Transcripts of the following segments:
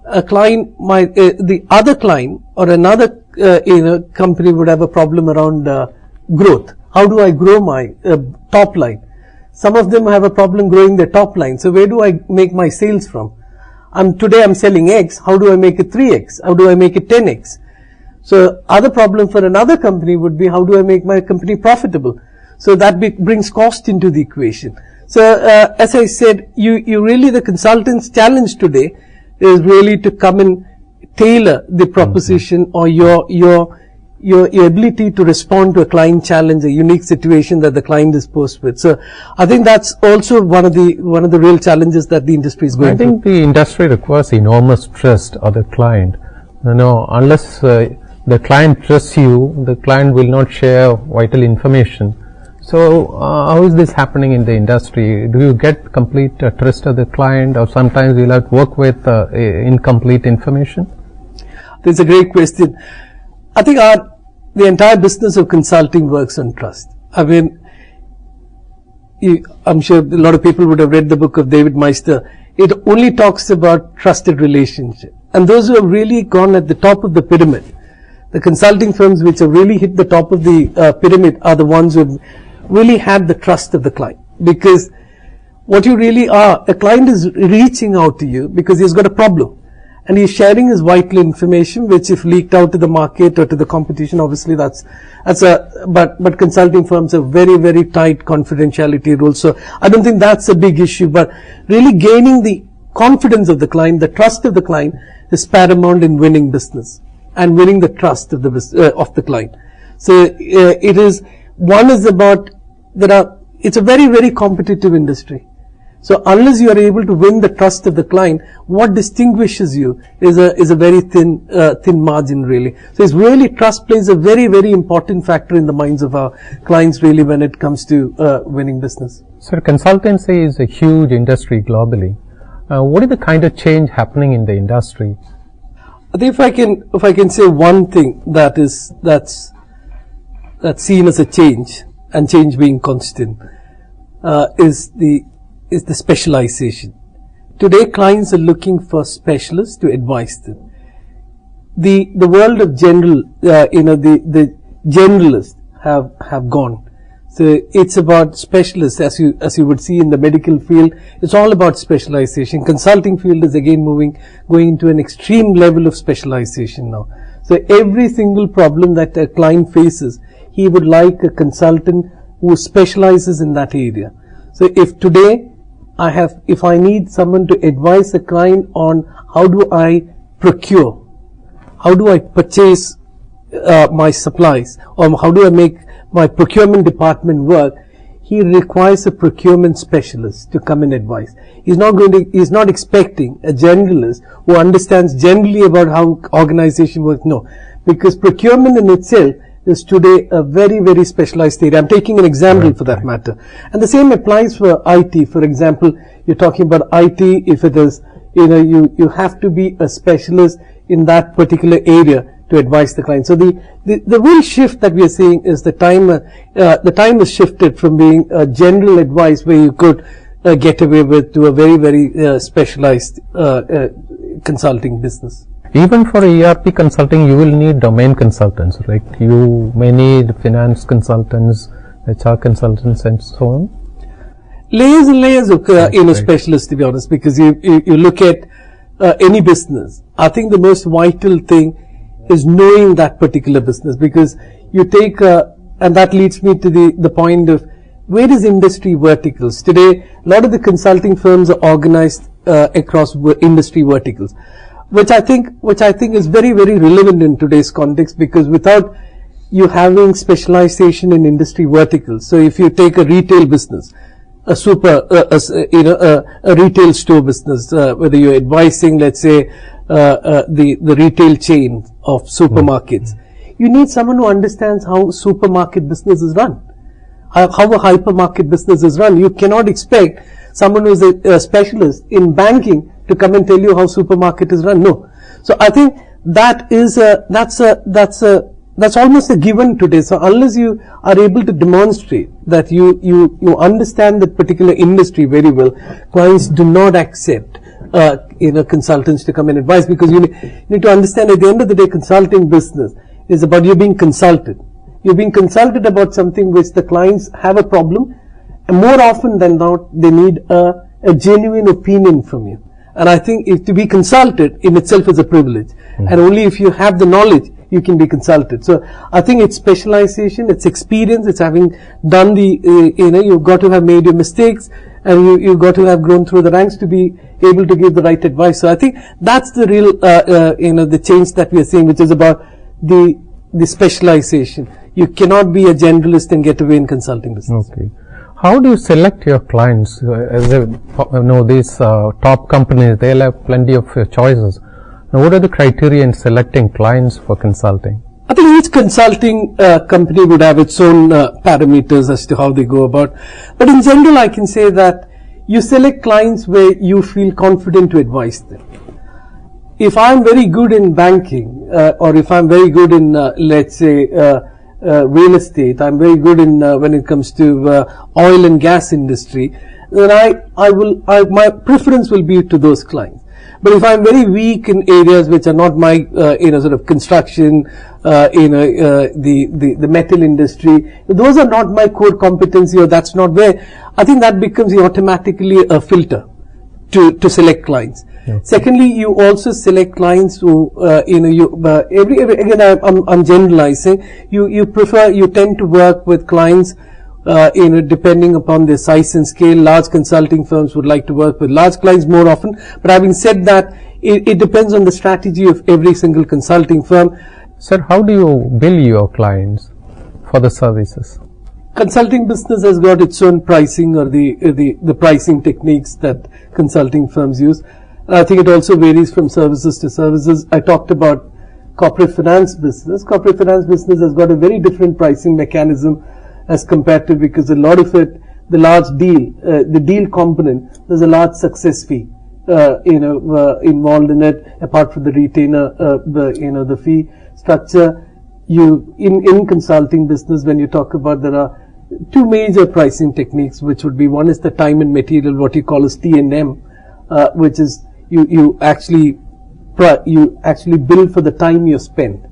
a client might, the other client or another company would have a problem around growth. How do I grow my top line? Some of them have a problem growing their top line. So where do I make my sales from? Today I'm selling X. How do I make it 3X? How do I make it 10X? So other problem for another company would be, how do I make my company profitable? So that brings cost into the equation. So as I said, you really, the consultant's challenge today is really to come and tailor the proposition or your ability to respond to a client challenge, a unique situation that the client is posed with. So I think that's also one of the real challenges that the industry is going through. I think the industry requires enormous trust of the client. Unless the client trusts you, the client will not share vital information. So how is this happening in the industry? Do you get complete trust of the client, or sometimes you'll have to work with incomplete information? That's a great question. I think the entire business of consulting works on trust. I mean, I'm sure a lot of people would have read the book of David Meister. It only talks about trusted relationship. And those who have really gone at the top of the pyramid, the consulting firms which have really hit the top of the pyramid, are the ones who have really had the trust of the client. Because what you really are, a client is reaching out to you because he's got a problem. And he's sharing his vital information, which if leaked out to the market or to the competition, obviously but consulting firms have very, very tight confidentiality rules. So I don't think that's a big issue, but really gaining the confidence of the client, the trust of the client is paramount in winning business and winning the trust of the client. So it's a very, very competitive industry. So unless you are able to win the trust of the client, what distinguishes you is a very thin margin really. So it's really, trust plays a very, very important factor in the minds of our clients really when it comes to winning business. Sir, consultancy is a huge industry globally. What is the kind of change happening in the industry? I think if I can say one thing that's seen as a change, and change being constant, is the specialization. Today clients are looking for specialists to advise them. The world of the generalists have gone. So it's about specialists, as you would see in the medical field. It's all about specialization. Consulting field is again going into an extreme level of specialization now. So every single problem that a client faces, he would like a consultant who specializes in that area. So if today if I need someone to advise a client on how do I procure, how do I purchase my supplies, or how do I make my procurement department work, he requires a procurement specialist to come and advise. He's not expecting a generalist who understands generally about how organization works. No, because procurement in itself is today a very, very specialized area. I'm taking an example for that matter. And the same applies for IT. For example, you're talking about IT, if it is, you have to be a specialist in that particular area to advise the client. So the real shift that we are seeing is the time has shifted from being a general advice where you could get away with, to a very, very specialized consulting business. Even for ERP consulting, you will need domain consultants, right? You may need finance consultants, HR consultants, and so on. Layers and layers of specialists, to be honest, because you look at any business. I think the most vital thing is knowing that particular business, because you take and that leads me to the point of where is industry verticals. Today, a lot of the consulting firms are organized across industry verticals, which I think is very, very relevant in today's context, because without you having specialization in industry verticals, so if you take a retail business, a retail store business, whether you're advising, let's say, the retail chain of supermarkets, you need someone who understands how supermarket business is run, how a hypermarket business is run. You cannot expect someone who is a specialist in banking to come and tell you how supermarket is run. No. So I think that's almost a given today. So unless you are able to demonstrate that you understand that particular industry very well, clients do not accept consultants to come and advise, because you need to understand at the end of the day, consulting business is about you being consulted. You're being consulted about something which the clients have a problem, and more often than not, they need a genuine opinion from you. And I think if to be consulted in itself is a privilege, and only if you have the knowledge, you can be consulted. So I think it's specialization, it's experience, it's having done you've got to have made your mistakes, and you've got to have grown through the ranks to be able to give the right advice. So I think that's the real, the change that we are seeing, which is about the specialization. You cannot be a generalist and get away in consulting business. Okay. How do you select your clients? As these top companies, they'll have plenty of choices. Now, what are the criteria in selecting clients for consulting? I think each consulting company would have its own parameters as to how they go about. But in general, I can say that you select clients where you feel confident to advise them. If I'm very good in banking, or if I'm very good in, let's say, real estate, I'm very good in when it comes to oil and gas industry, then my preference will be to those clients. But if I'm very weak in areas which are not my, sort of construction, the metal industry, those are not my core competency, or that's not where, I think that becomes automatically a filter to select clients. Okay. Secondly, you also select clients who, again, I'm generalizing. You tend to work with clients, depending upon their size and scale. Large consulting firms would like to work with large clients more often. But having said that, it depends on the strategy of every single consulting firm. Sir, how do you bill your clients for the services? Consulting business has got its own pricing, or the pricing techniques that consulting firms use. I think it also varies from services to services. I talked about corporate finance business. Corporate finance business has got a very different pricing mechanism as compared to, because a lot of it, the large deal, the deal component, there's a large success fee, involved in it, apart from the retainer, the fee structure. In consulting business, when you talk about, there are two major pricing techniques, which would be, one is the time and material, what you call as T&M, which is you actually bill for the time you spend.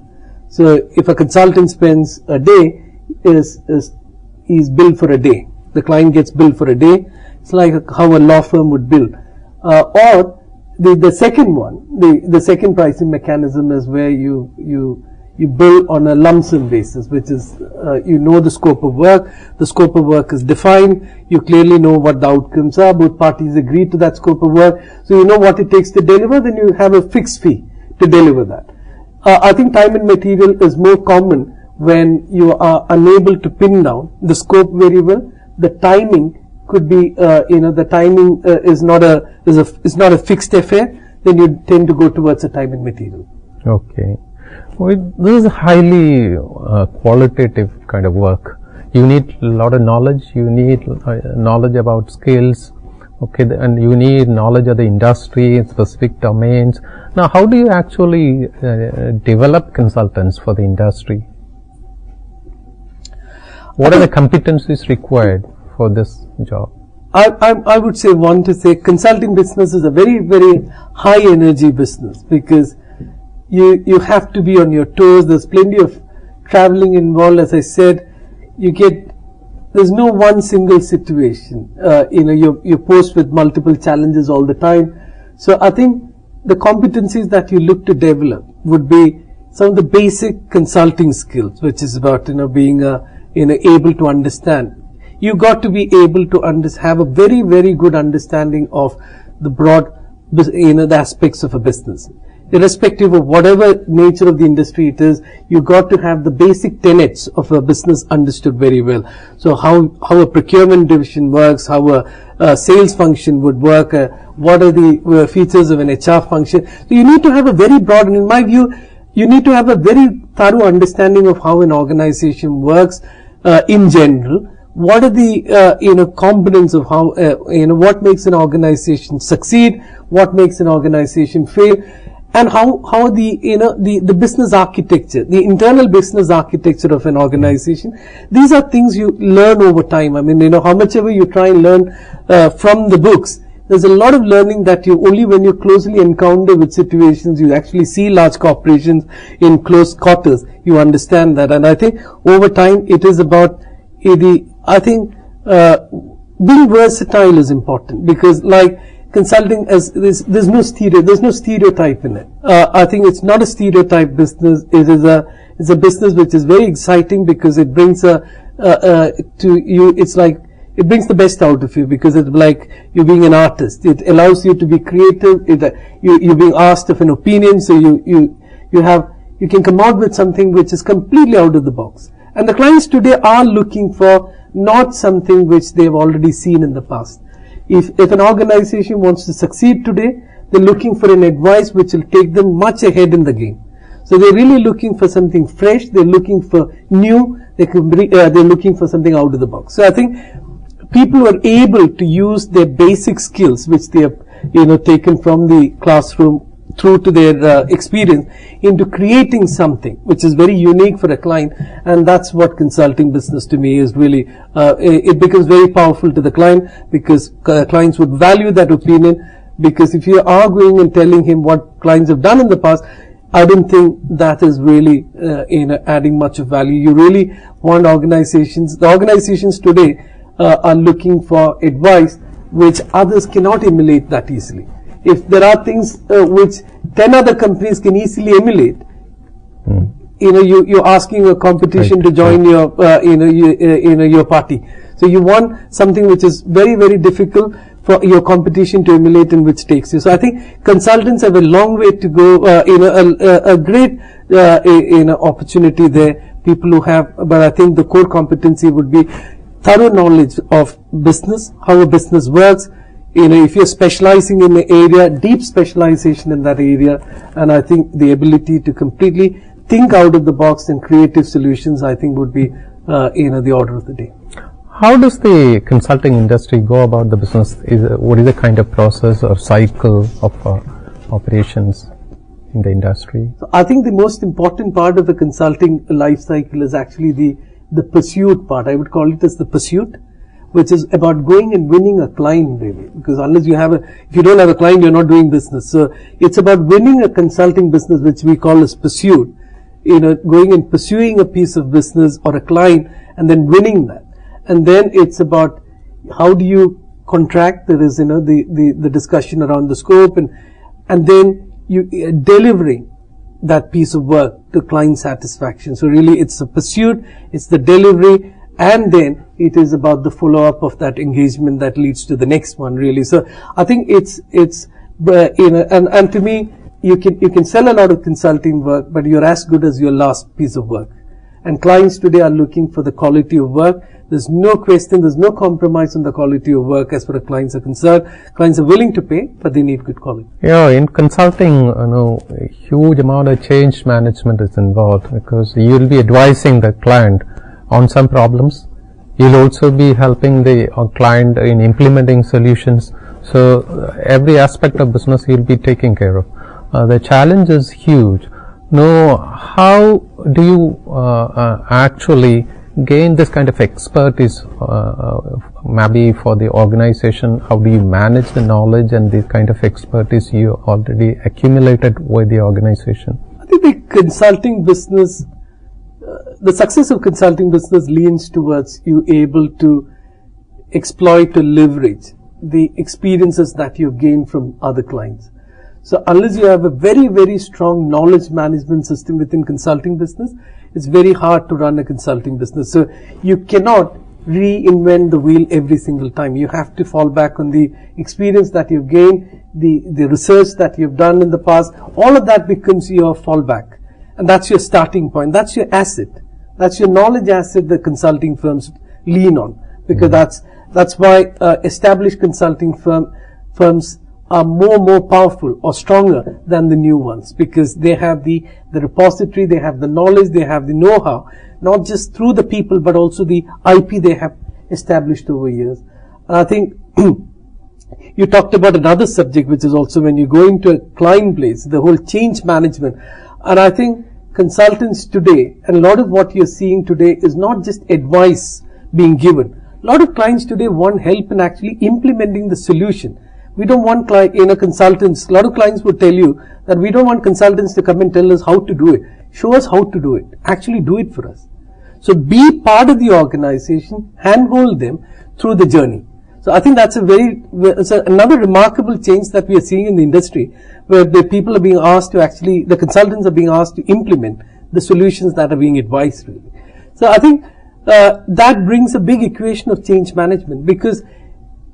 So if a consultant spends a day, is billed for a day. The client gets billed for a day. It's like how a law firm would bill. Or the second one, the second pricing mechanism is where you bill on a lump sum basis, which is, the scope of work. The scope of work is defined. You clearly know what the outcomes are. Both parties agree to that scope of work. So you know what it takes to deliver. Then you have a fixed fee to deliver that. I think time and material is more common when you are unable to pin down the scope very well. The timing could be, the timing is not a fixed affair. Then you tend to go towards a time and material. Okay. Well, this is a highly qualitative kind of work. You need a lot of knowledge. You need knowledge about skills. Okay, and you need knowledge of the industry, specific domains. Now, how do you actually develop consultants for the industry? What are the competencies required for this job? I would say, consulting business is a very, very high energy business, because you have to be on your toes. There's plenty of traveling involved. As I said, there's no one single situation. You're posed with multiple challenges all the time. So I think the competencies that you look to develop would be some of the basic consulting skills, which is about, being able to understand. You got to be able to have a very, very good understanding of the broad, the aspects of a business. Irrespective of whatever nature of the industry it is, you got to have the basic tenets of a business understood very well. So how a procurement division works, how a sales function would work, what are the features of an HR function. So you need to have a very broad, and in my view, you need to have a very thorough understanding of how an organization works in general. What are the components of how what makes an organization succeed, what makes an organization fail, and how the business architecture, the internal business architecture of an organization. These are things you learn over time. I mean, how much ever you try and learn from the books, there's a lot of learning that you only when you closely encounter with situations, you actually see large corporations in close quarters, you understand that. And I think over time it is about being versatile is important, because like consulting, as there's no stereotype in it. I think it's not a stereotype business. It's a business which is very exciting because it brings it brings the best out of you, because it's like you're being an artist. It allows you to be creative. You're being asked of an opinion, so you can come out with something which is completely out of the box. And the clients today are looking for not something which they've already seen in the past. If an organization wants to succeed today, they're looking for an advice which will take them much ahead in the game. So they're really looking for something fresh. They're looking for new. They're looking for something out of the box. So I think people are able to use their basic skills, which they have, taken from the classroom through to their experience, into creating something which is very unique for a client. And that's what consulting business to me is really. It becomes very powerful to the client, because clients would value that opinion. Because if you are going and telling him what clients have done in the past, I don't think that is really adding much of value. You really want the organizations today are looking for advice which others cannot emulate that easily. If there are things which 10 other companies can easily emulate, you're asking a competition to join your your party. So you want something which is very, very difficult for your competition to emulate, and which takes you. So I think consultants have a long way to go. A great opportunity there. People who have, but I think the core competency would be thorough knowledge of business, how a business works. If you're specializing in an area, deep specialization in that area, and I think the ability to completely think out of the box and creative solutions, I think would be the order of the day. How does the consulting industry go about the business? What is the kind of process or cycle of operations in the industry? So I think the most important part of the consulting life cycle is actually the pursuit part. I would call it as the pursuit, which is about going and winning a client, really. Because if you don't have a client, you're not doing business. So it's about winning a consulting business, which we call as pursuit. Going and pursuing a piece of business or a client, and then winning that. And then it's about how do you contract. There is the discussion around the scope, and then you delivering that piece of work to client satisfaction. So really it's a pursuit, it's the delivery, and then it is about the follow-up of that engagement that leads to the next one, really. So I think it's and to me, you can sell a lot of consulting work, but you're as good as your last piece of work. And clients today are looking for the quality of work. There's no question, there's no compromise on the quality of work as far as clients are concerned. Clients are willing to pay, but they need good quality. Yeah, in consulting, a huge amount of change management is involved, because you'll be advising the client on some problems. You'll also be helping the client in implementing solutions. So every aspect of business you'll be taking care of. The challenge is huge. Now, how do you actually gain this kind of expertise, maybe for the organization? How do you manage the knowledge and the kind of expertise you already accumulated with the organization? I think the consulting business, the success of consulting business leans towards you able to exploit or leverage the experiences that you gain from other clients. So unless you have a very, very strong knowledge management system within consulting business, it's very hard to run a consulting business. So you cannot reinvent the wheel every single time. You have to fall back on the experience that you've gained, the research that you've done in the past. All of that becomes your fallback. And that's your starting point. That's your asset. That's your knowledge asset that consulting firms lean on. Because that's why established consulting firms are more powerful or stronger than the new ones, because they have the repository, they have the knowledge, they have the know-how, not just through the people, but also the IP they have established over years. And I think you talked about another subject, which is also when you go into a client place, the whole change management. And I think consultants today, and a lot of what you're seeing today is not just advice being given. A lot of clients today want help in actually implementing the solution. We don't want consultants. A lot of clients would tell you that we don't want consultants to come and tell us how to do it. Show us how to do it. Actually do it for us. So be part of the organization, handhold them through the journey. So I think that's another remarkable change that we are seeing in the industry, where the people are being asked to the consultants are being asked to implement the solutions that are being advised really. So I think that brings a big equation of change management, because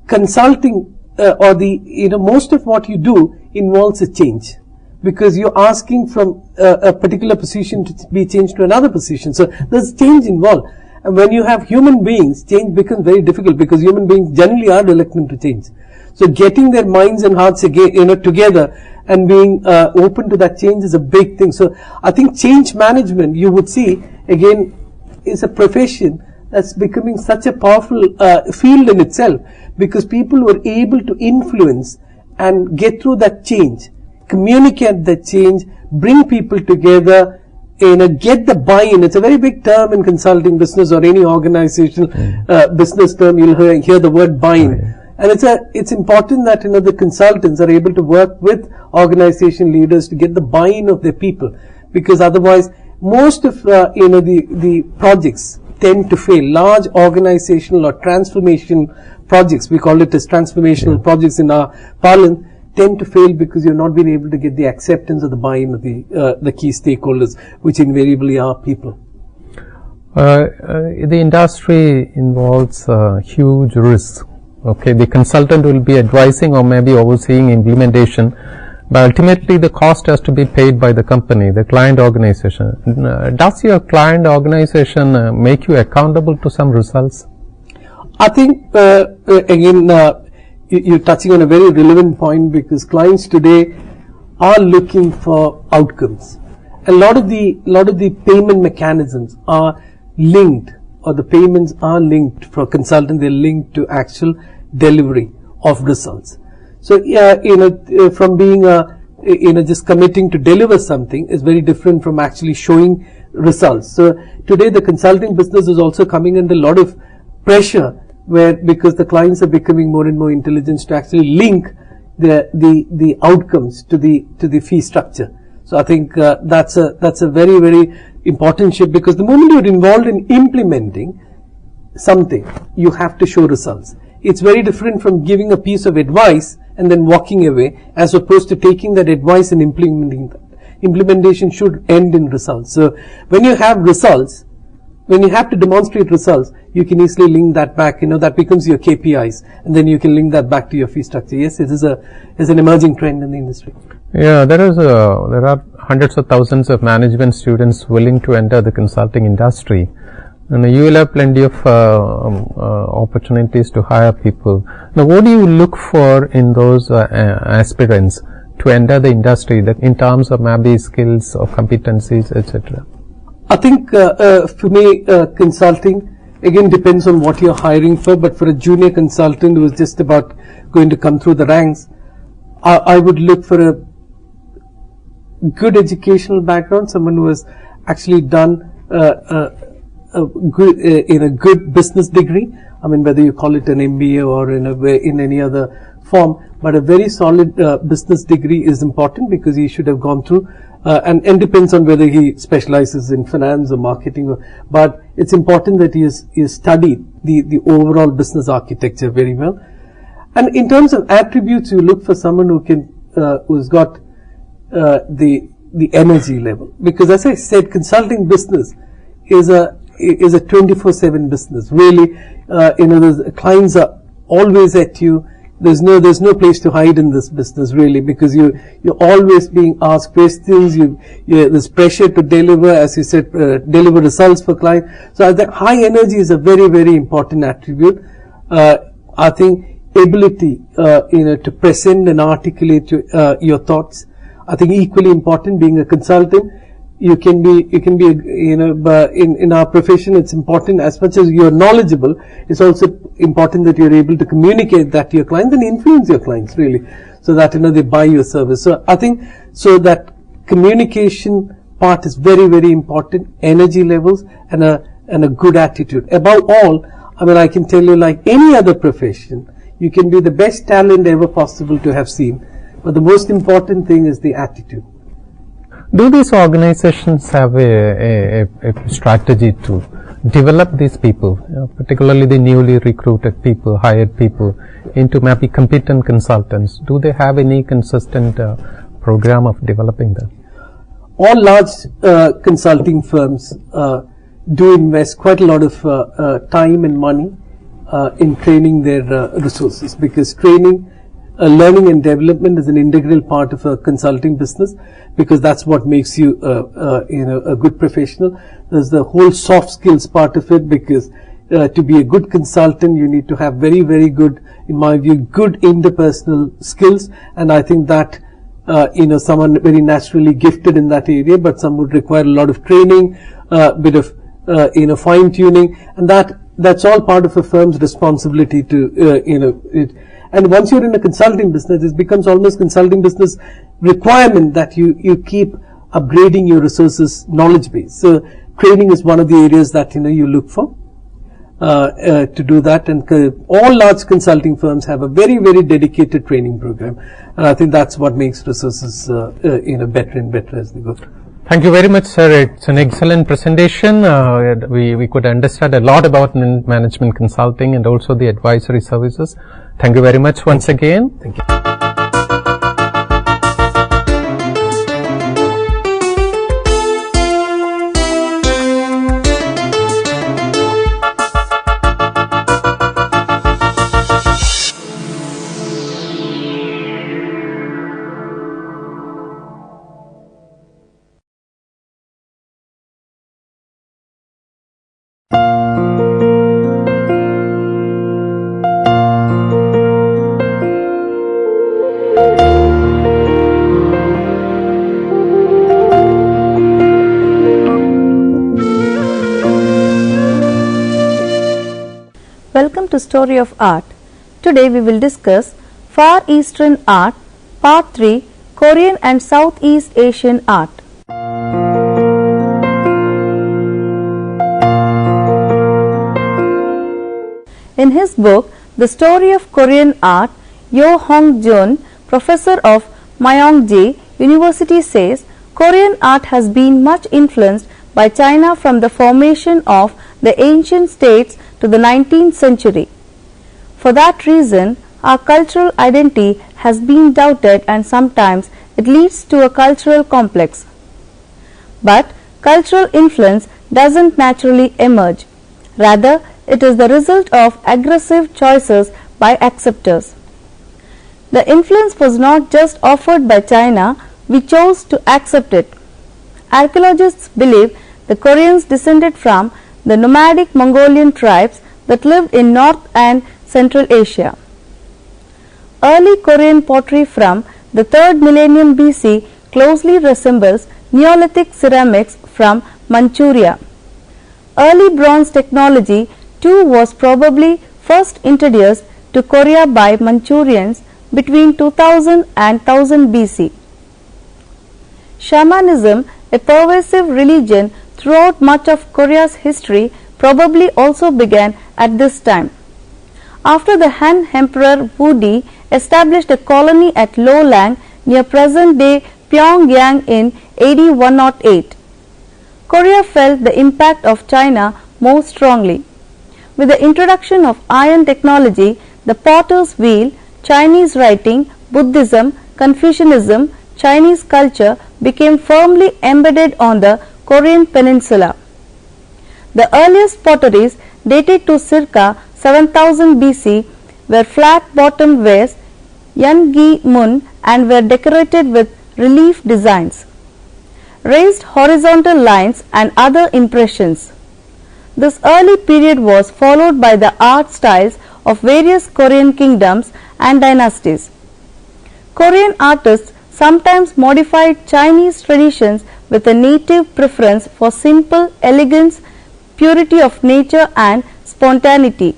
consulting most of what you do involves a change, because you're asking from a particular position to be changed to another position. So there's change involved. And when you have human beings, change becomes very difficult, because human beings generally are reluctant to change. So getting their minds and hearts again, together and being open to that change is a big thing. So I think change management, you would see, again, is a profession that's becoming such a powerful field in itself, because people who are able to influence and get through that change, communicate that change, bring people together, get the buy-in. It's a very big term in consulting business or any organizational business term. You'll hear the word buy-in. And it's important that the consultants are able to work with organization leaders to get the buy-in of their people, because otherwise most of the projects tend to fail. Large organizational or transformation projects, we call it as transformational projects in our parlance, tend to fail because you're not being able to get the acceptance of the buy-in of the key stakeholders, which invariably are people. The industry involves huge risks. Okay, the consultant will be advising or maybe overseeing implementation, but ultimately the cost has to be paid by the company, the client organization. Does your client organization make you accountable to some results? I think again you're touching on a very relevant point, because clients today are looking for outcomes. A lot of the payment mechanisms are linked, or the payments are linked for consultants. They're linked to actual delivery of results. So from being just committing to deliver something is very different from actually showing results. So today the consulting business is also coming under a lot of pressure, because the clients are becoming more and more intelligent to actually link the outcomes to the fee structure. So I think that's a very, very important shift, because the moment you're involved in implementing something, you have to show results. It's very different from giving a piece of advice and then walking away, as opposed to taking that advice and implementing that. Implementation should end in results. So when you have results, when you have to demonstrate results, you can easily link that back, that becomes your KPIs, and then you can link that back to your fee structure. Yes, it is an emerging trend in the industry. Yeah, there are hundreds of thousands of management students willing to enter the consulting industry, and you will have plenty of opportunities to hire people. Now, what do you look for in those aspirants to enter the industry, in terms of maybe skills or competencies, etc.? I think for me, consulting again depends on what you're hiring for, but for a junior consultant who is just about going to come through the ranks, I would look for a good educational background, someone who has actually done a good business degree. I mean, whether you call it an MBA or in any other form, but a very solid business degree is important, because he should have gone through and depends on whether he specializes in finance or marketing, but it's important that he has studied the overall business architecture very well. And in terms of attributes, you look for someone who's got the energy level, because as I said, consulting business is a 24/7 business. Really, the clients are always at you. There's no place to hide in this business, really, because you're always being asked questions. There's pressure to deliver, as you said, deliver results for clients. So I think high energy is a very, very important attribute. I think ability, to present and articulate your thoughts. I think equally important. Being a consultant, you can be in our profession, it's important, as much as you're knowledgeable, it's also important that you're able to communicate that to your clients and influence your clients, really, so that they buy your service. So I think that communication part is very, very important. Energy levels and a good attitude. Above all, I mean, I can tell you, like any other profession, You can be the best talent ever possible to have seen, but the most important thing is the attitude. Do these organizations have a strategy to develop these people, particularly the newly recruited people, hired people, into maybe competent consultants? Do they have any consistent program of developing them? All large consulting firms do invest quite a lot of time and money in training their resources, because training, learning and development is an integral part of a consulting business, because that's what makes you a good professional. There's the whole soft skills part of it, because to be a good consultant you need to have very, very good, in my view, good interpersonal skills, and I think that someone very naturally gifted in that area, but some would require a lot of training, bit of fine tuning, and that's all part of a firm's responsibility to and once you're in a consulting business, it becomes almost consulting business requirement that you keep upgrading your resources knowledge base. So training is one of the areas that you look for to do that, and all large consulting firms have a very, very dedicated training program, and I think that's what makes resources better and better as they go. Thank you very much, sir. It's an excellent presentation. We could understand a lot about management consulting and also the advisory services. Thank you very much once again. Thank you. Welcome to Story of Art. Today we will discuss Far Eastern Art, Part 3, Korean and Southeast Asian Art. In his book, The Story of Korean Art, Yo Hong-jun, professor of Myongji University, says Korean art has been much influenced by China from the formation of the ancient states to the 19th century. For that reason, our cultural identity has been doubted, and sometimes it leads to a cultural complex. But cultural influence doesn't naturally emerge. Rather, it is the result of aggressive choices by acceptors. The influence was not just offered by China, we chose to accept it. Archaeologists believe the Koreans descended from the nomadic Mongolian tribes that lived in North and Central Asia. Early Korean pottery from the 3rd millennium BC closely resembles Neolithic ceramics from Manchuria. Early bronze technology too was probably first introduced to Korea by Manchurians between 2000 and 1000 BC. Shamanism, a pervasive religion throughout much of Korea's history, probably also began at this time. After the Han Emperor Wudi established a colony at Lolang near present-day Pyongyang in AD 108, Korea felt the impact of China more strongly. With the introduction of iron technology, the potter's wheel, Chinese writing, Buddhism, Confucianism, Chinese culture became firmly embedded on the Korean peninsula. The earliest potteries, dated to circa 7000 BC, were flat-bottomed wares, Yeongi-mun, and were decorated with relief designs, raised horizontal lines and other impressions. This early period was followed by the art styles of various Korean kingdoms and dynasties. Korean artists sometimes modified Chinese traditions with a native preference for simple elegance, purity of nature and spontaneity.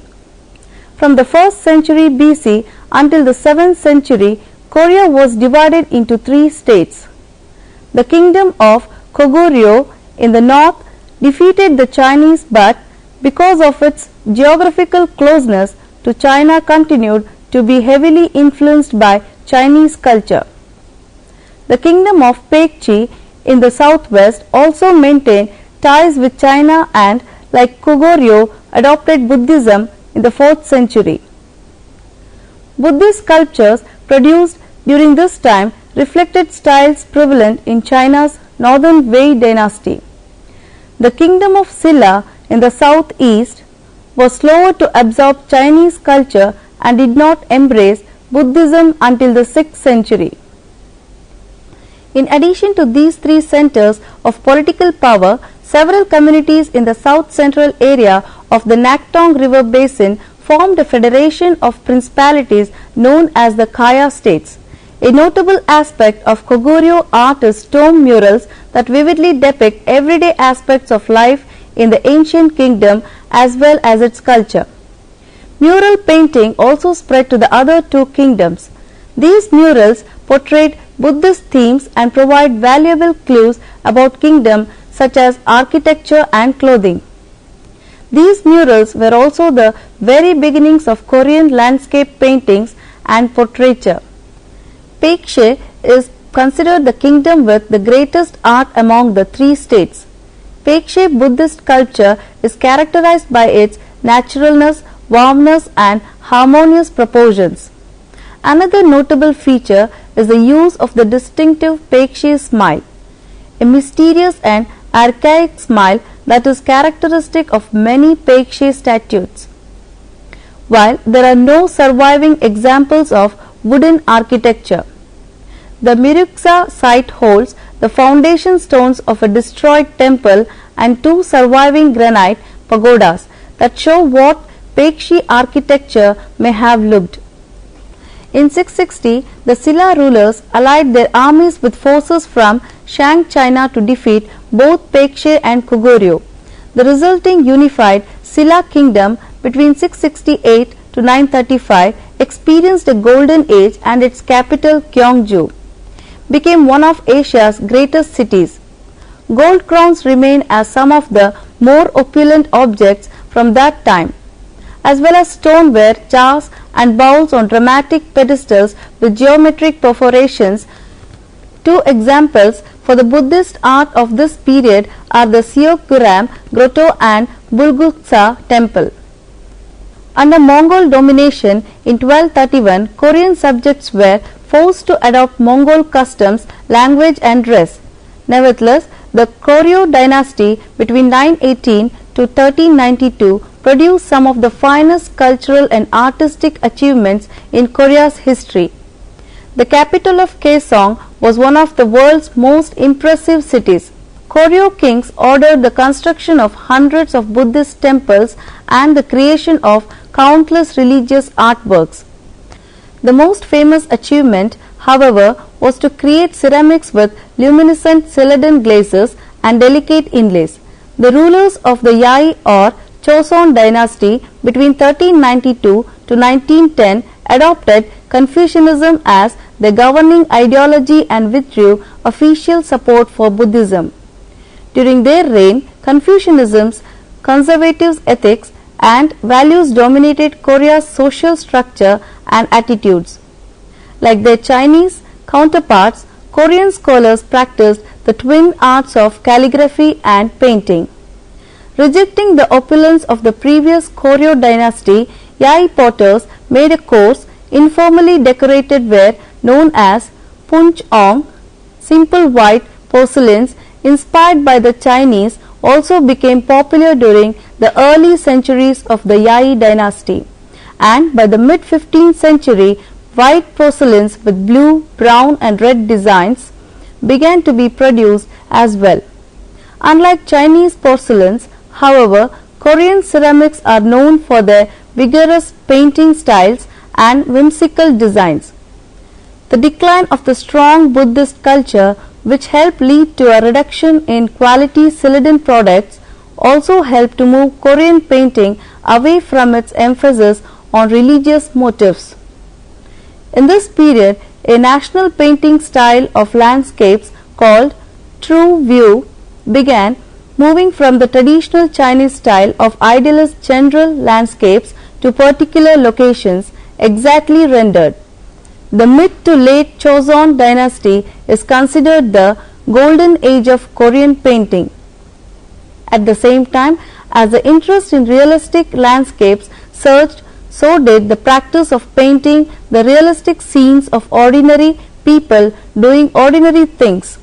From the 1st century BC until the 7th century, Korea was divided into 3 states. The kingdom of Goguryeo in the north defeated the Chinese, but because of its geographical closeness to China continued to be heavily influenced by Chinese culture. The kingdom of Pekchi in the southwest also maintained ties with China and, like Kogoryo, adopted Buddhism in the 4th century. Buddhist sculptures produced during this time reflected styles prevalent in China's northern Wei dynasty. The kingdom of Silla in the southeast was slower to absorb Chinese culture and did not embrace Buddhism until the 6th century. In addition to these three centers of political power, several communities in the south central area of the Naktong River basin formed a federation of principalities known as the Kaya states. A notable aspect of Kogoryo art is stone murals that vividly depict everyday aspects of life in the ancient kingdom as well as its culture. Mural painting also spread to the other two kingdoms. These murals portrayed Buddhist themes and provide valuable clues about kingdom such as architecture and clothing. These murals were also the very beginnings of Korean landscape paintings and portraiture. Pekche is considered the kingdom with the greatest art among the three states. Pekche Buddhist sculpture is characterized by its naturalness, warmness and harmonious proportions. Another notable feature is the use of the distinctive Pekche smile, a mysterious and archaic smile that is characteristic of many Pekche statues. While there are no surviving examples of wooden architecture, the Miruksa site holds the foundation stones of a destroyed temple and two surviving granite pagodas that show what Pekche architecture may have looked. In 660, the Silla rulers allied their armies with forces from Shang China to defeat both Pekche and Kogoryo. The resulting unified Silla kingdom between 668 to 935 experienced a golden age, and its capital Gyeongju became one of Asia's greatest cities. Gold crowns remain as some of the more opulent objects from that time, as well as stoneware, jars and bowls on dramatic pedestals with geometric perforations. Two examples for the Buddhist art of this period are the Seokguram Grotto and Bulguksa temple. Under Mongol domination in 1231, Korean subjects were forced to adopt Mongol customs, language and dress. Nevertheless, the Koryo dynasty between 918 to 1392 produced some of the finest cultural and artistic achievements in Korea's history. The capital of Kaesong was one of the world's most impressive cities. Koryo kings ordered the construction of hundreds of Buddhist temples and the creation of countless religious artworks. The most famous achievement, however, was to create ceramics with luminescent celadon glazes and delicate inlays. The rulers of the Yai or Choson dynasty between 1392 to 1910 adopted Confucianism as their governing ideology and withdrew official support for Buddhism. During their reign, Confucianism's conservative ethics and values dominated Korea's social structure and attitudes. Like their Chinese counterparts, Korean scholars practiced the twin arts of calligraphy and painting. Rejecting the opulence of the previous Koryo dynasty, Yai potters made a coarse, informally decorated ware known as puncheong. Simple white porcelains inspired by the Chinese also became popular during the early centuries of the Yai dynasty, and by the mid-15th century, white porcelains with blue, brown and red designs began to be produced as well. Unlike Chinese porcelains, however, Korean ceramics are known for their vigorous painting styles and whimsical designs. The decline of the strong Buddhist culture, which helped lead to a reduction in quality celadon products, also helped to move Korean painting away from its emphasis on religious motifs. In this period, a national painting style of landscapes called True View began, moving from the traditional Chinese style of idealist general landscapes to particular locations, exactly rendered. The mid to late Joseon dynasty is considered the golden age of Korean painting. At the same time as the interest in realistic landscapes surged, so did the practice of painting the realistic scenes of ordinary people doing ordinary things.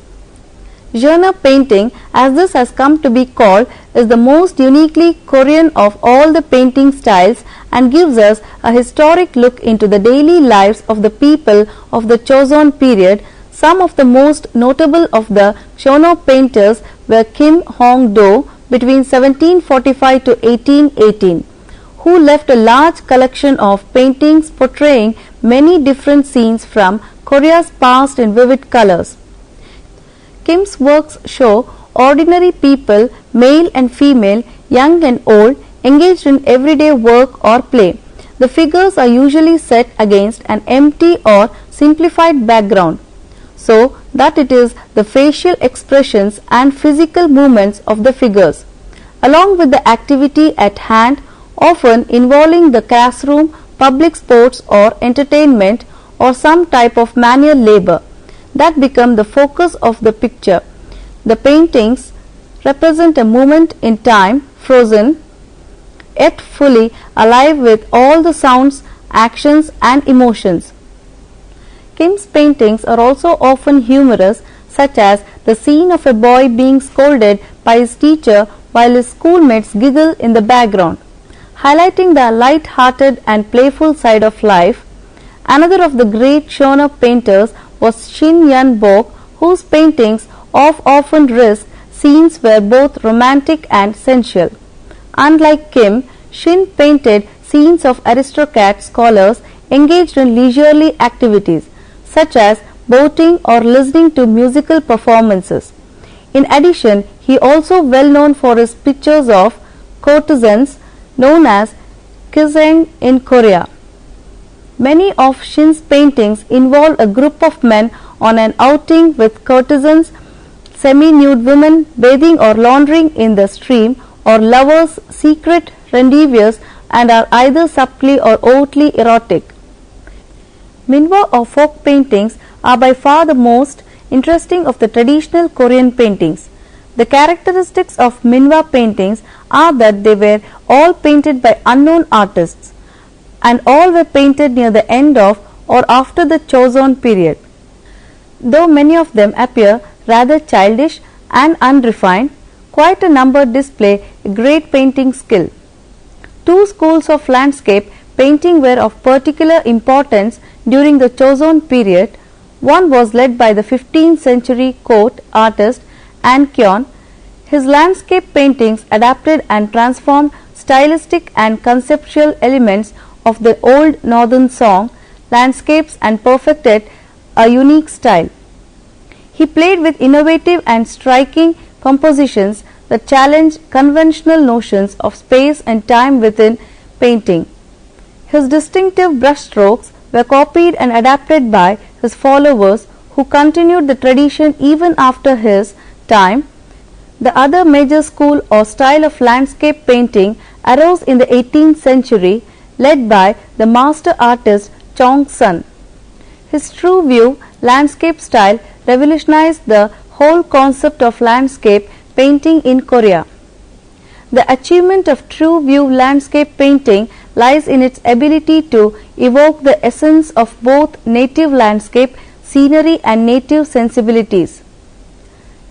Genre painting, as this has come to be called, is the most uniquely Korean of all the painting styles and gives us a historic look into the daily lives of the people of the Joseon period. Some of the most notable of the Shono painters were Kim Hong-do between 1745 to 1818, who left a large collection of paintings portraying many different scenes from Korea's past in vivid colors. Kim's works show ordinary people, male and female, young and old, engaged in everyday work or play. The figures are usually set against an empty or simplified background, so that it is the facial expressions and physical movements of the figures, along with the activity at hand, often involving the classroom, public sports or entertainment, or some type of manual labor, that become the focus of the picture. The paintings represent a moment in time, frozen, yet fully alive with all the sounds, actions and emotions. Kim's paintings are also often humorous, such as the scene of a boy being scolded by his teacher while his schoolmates giggle in the background, highlighting the light-hearted and playful side of life. Another of the great Shono painters was Shin Yun-bok, whose paintings often risk scenes were both romantic and sensual. Unlike Kim, Shin painted scenes of aristocrat scholars engaged in leisurely activities, such as boating or listening to musical performances. In addition, he also well known for his pictures of courtesans known as kisseng in Korea. Many of Shin's paintings involve a group of men on an outing with courtesans, semi-nude women bathing or laundering in the stream, or lovers' secret rendezvous, and are either subtly or overtly erotic. Minhwa or folk paintings are by far the most interesting of the traditional Korean paintings. The characteristics of Minhwa paintings are that they were all painted by unknown artists, and all were painted near the end of or after the Joseon period. Though many of them appear rather childish and unrefined, quite a number display great painting skill. Two schools of landscape painting were of particular importance during the Joseon period. One was led by the 15th century court artist An Kyon. His landscape paintings adapted and transformed stylistic and conceptual elements of the old northern song landscapes and perfected a unique style. He played with innovative and striking compositions that challenged conventional notions of space and time within painting. His distinctive brushstrokes were copied and adapted by his followers, who continued the tradition even after his time. The other major school or style of landscape painting arose in the 18th century, led by the master artist Chong Sun. His true view landscape style revolutionized the whole concept of landscape painting in Korea. The achievement of true view landscape painting lies in its ability to evoke the essence of both native landscape scenery and native sensibilities.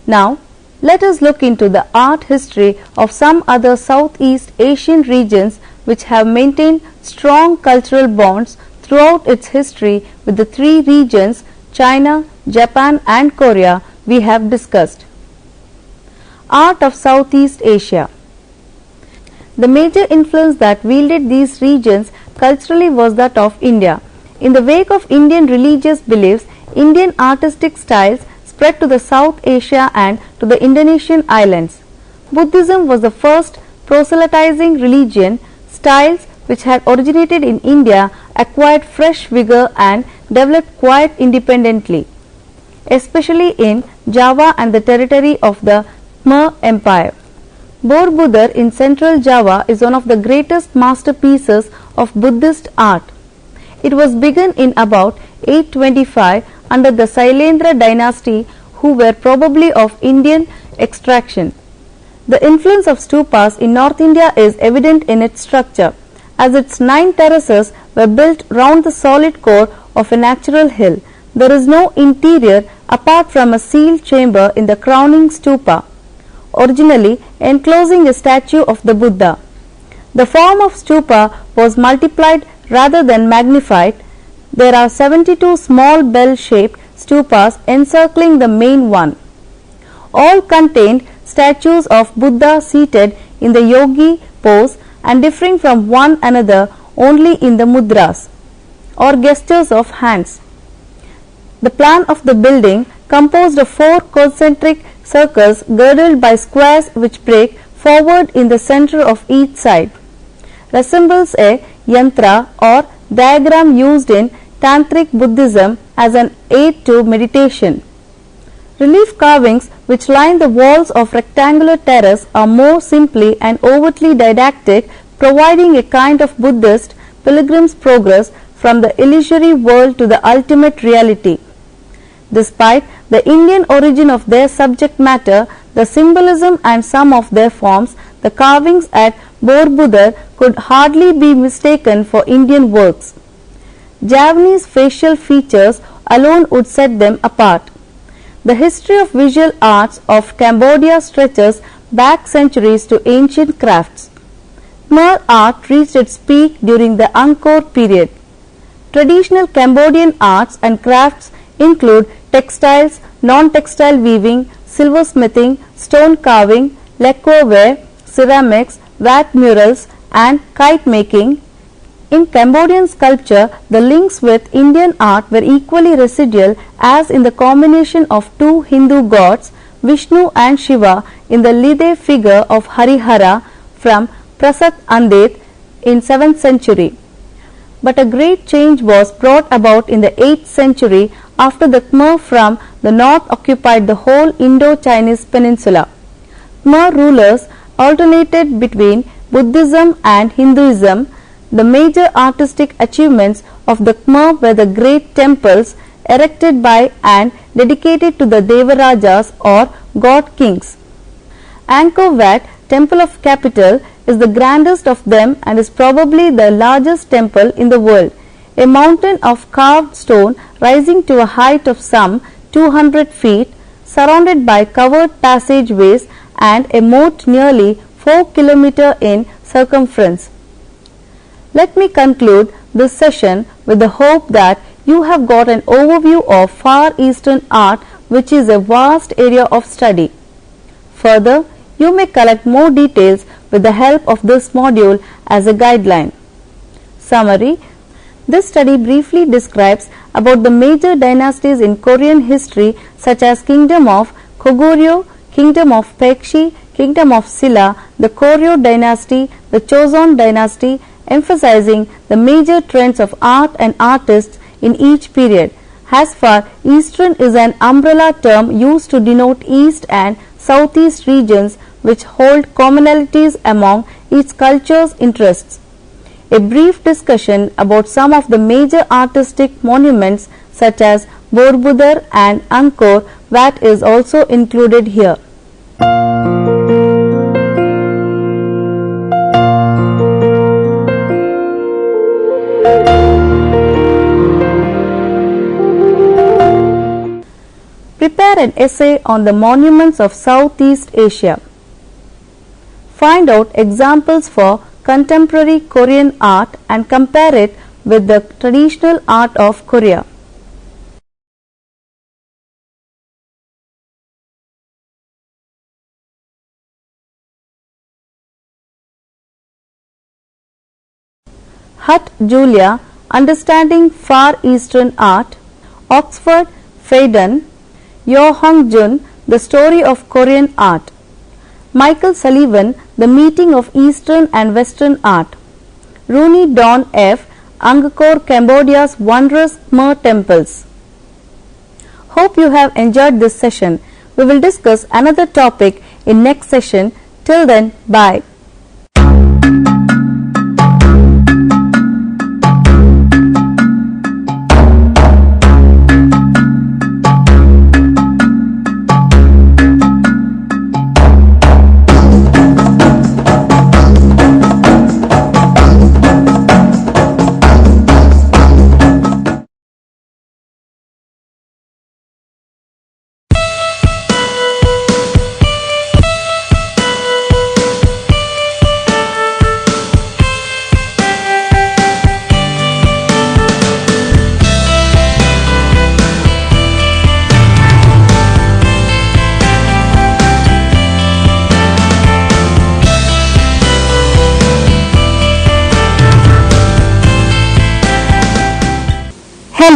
Now, let us look into the art history of some other Southeast Asian regions which have maintained strong cultural bonds throughout its history with the three regions China, Japan and Korea we have discussed. Art of Southeast Asia. The major influence that wielded these regions culturally was that of India. In the wake of Indian religious beliefs, Indian artistic styles spread to the South Asia and to the Indonesian islands. Buddhism was the first proselytizing religion. Styles which had originated in India acquired fresh vigor and developed quite independently, especially in Java and the territory of the Khmer Empire. Borobudur in central Java is one of the greatest masterpieces of Buddhist art. It was begun in about 825 under the Sailendra dynasty, who were probably of Indian extraction. The influence of stupas in North India is evident in its structure, as its 9 terraces were built round the solid core of a natural hill. There is no interior apart from a sealed chamber in the crowning stupa, originally enclosing a statue of the Buddha. The form of stupa was multiplied rather than magnified. There are 72 small bell-shaped stupas encircling the main one. All contained statues of Buddha seated in the yogi pose and differing from one another only in the mudras or gestures of hands. The plan of the building, composed of 4 concentric circles girdled by squares which break forward in the center of each side, resembles a yantra or diagram used in Tantric Buddhism as an aid to meditation. Relief carvings which line the walls of rectangular terrace are more simply and overtly didactic, providing a kind of Buddhist pilgrim's progress from the illusory world to the ultimate reality. Despite the Indian origin of their subject matter, the symbolism and some of their forms, the carvings at Borobudur could hardly be mistaken for Indian works. Javanese facial features alone would set them apart. The history of visual arts of Cambodia stretches back centuries to ancient crafts. Khmer art reached its peak during the Angkor period. Traditional Cambodian arts and crafts include textiles, non-textile weaving, silversmithing, stone carving, lacquerware, ceramics, vat murals, and kite making. In Cambodian sculpture, the links with Indian art were equally residual, as in the combination of 2 Hindu gods, Vishnu and Shiva, in the Lide figure of Harihara from Prasat Andet in 7th century. But a great change was brought about in the 8th century after the Khmer from the north occupied the whole Indo-Chinese peninsula. Khmer rulers alternated between Buddhism and Hinduism. The major artistic achievements of the Khmer were the great temples erected by and dedicated to the Devarajas or god kings. Angkor Wat, Temple of Capital, is the grandest of them and is probably the largest temple in the world. A mountain of carved stone rising to a height of some 200 feet, surrounded by covered passageways and a moat nearly 4 km in circumference. Let me conclude this session with the hope that you have got an overview of Far Eastern art, which is a vast area of study. Further, you may collect more details with the help of this module as a guideline. Summary: this study briefly describes about the major dynasties in Korean history, such as Kingdom of Goguryeo, Kingdom of Paekshi, Kingdom of Silla, the Koryo dynasty, the Joseon dynasty, emphasizing the major trends of art and artists in each period. As Far Eastern is an umbrella term used to denote East and Southeast regions which hold commonalities among its culture's interests. A brief discussion about some of the major artistic monuments such as Borobudur and Angkor Wat is also included here. Prepare an essay on the monuments of Southeast Asia. Find out examples for contemporary Korean art and compare it with the traditional art of Korea. Hutt, Julia, Understanding Far Eastern Art. Oxford, Phaidon. Yo Hong Jun, The Story of Korean Art. Michael Sullivan, The Meeting of Eastern and Western Art. Rooney Don F., Angkor, Cambodia's Wondrous Khmer Temples. Hope you have enjoyed this session. We will discuss another topic in next session. Till then, bye.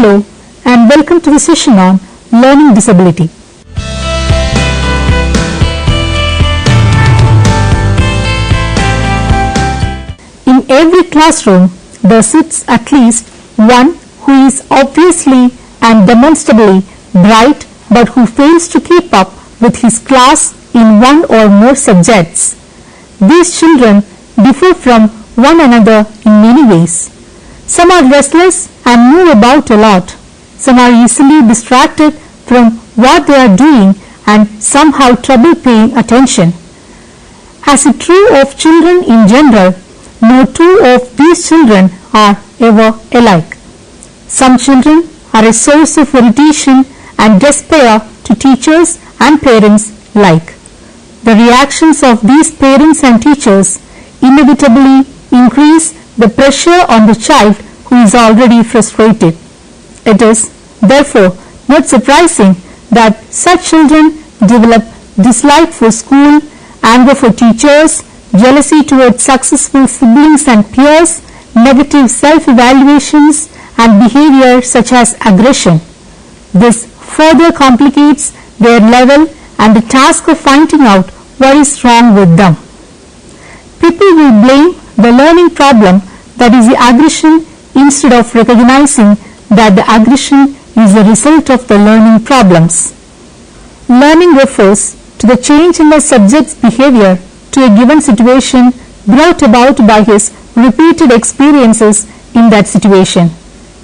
Hello and welcome to the session on learning disability. In every classroom, there sits at least one who is obviously and demonstrably bright but who fails to keep up with his class in one or more subjects. These children differ from one another in many ways. Some are restless and move about a lot. Some are easily distracted from what they are doing and some have trouble paying attention. As is true of children in general, no two of these children are ever alike. Some children are a source of irritation and despair to teachers and parents alike. The reactions of these parents and teachers inevitably increase the pressure on the child who is already frustrated. It is, therefore, not surprising that such children develop dislike for school, anger for teachers, jealousy towards successful siblings and peers, negative self-evaluations, and behavior such as aggression. This further complicates their level and the task of finding out what is wrong with them. People will blame the learning problem, that is the aggression, instead of recognizing that the aggression is the result of the learning problems. Learning refers to the change in the subject's behavior to a given situation brought about by his repeated experiences in that situation.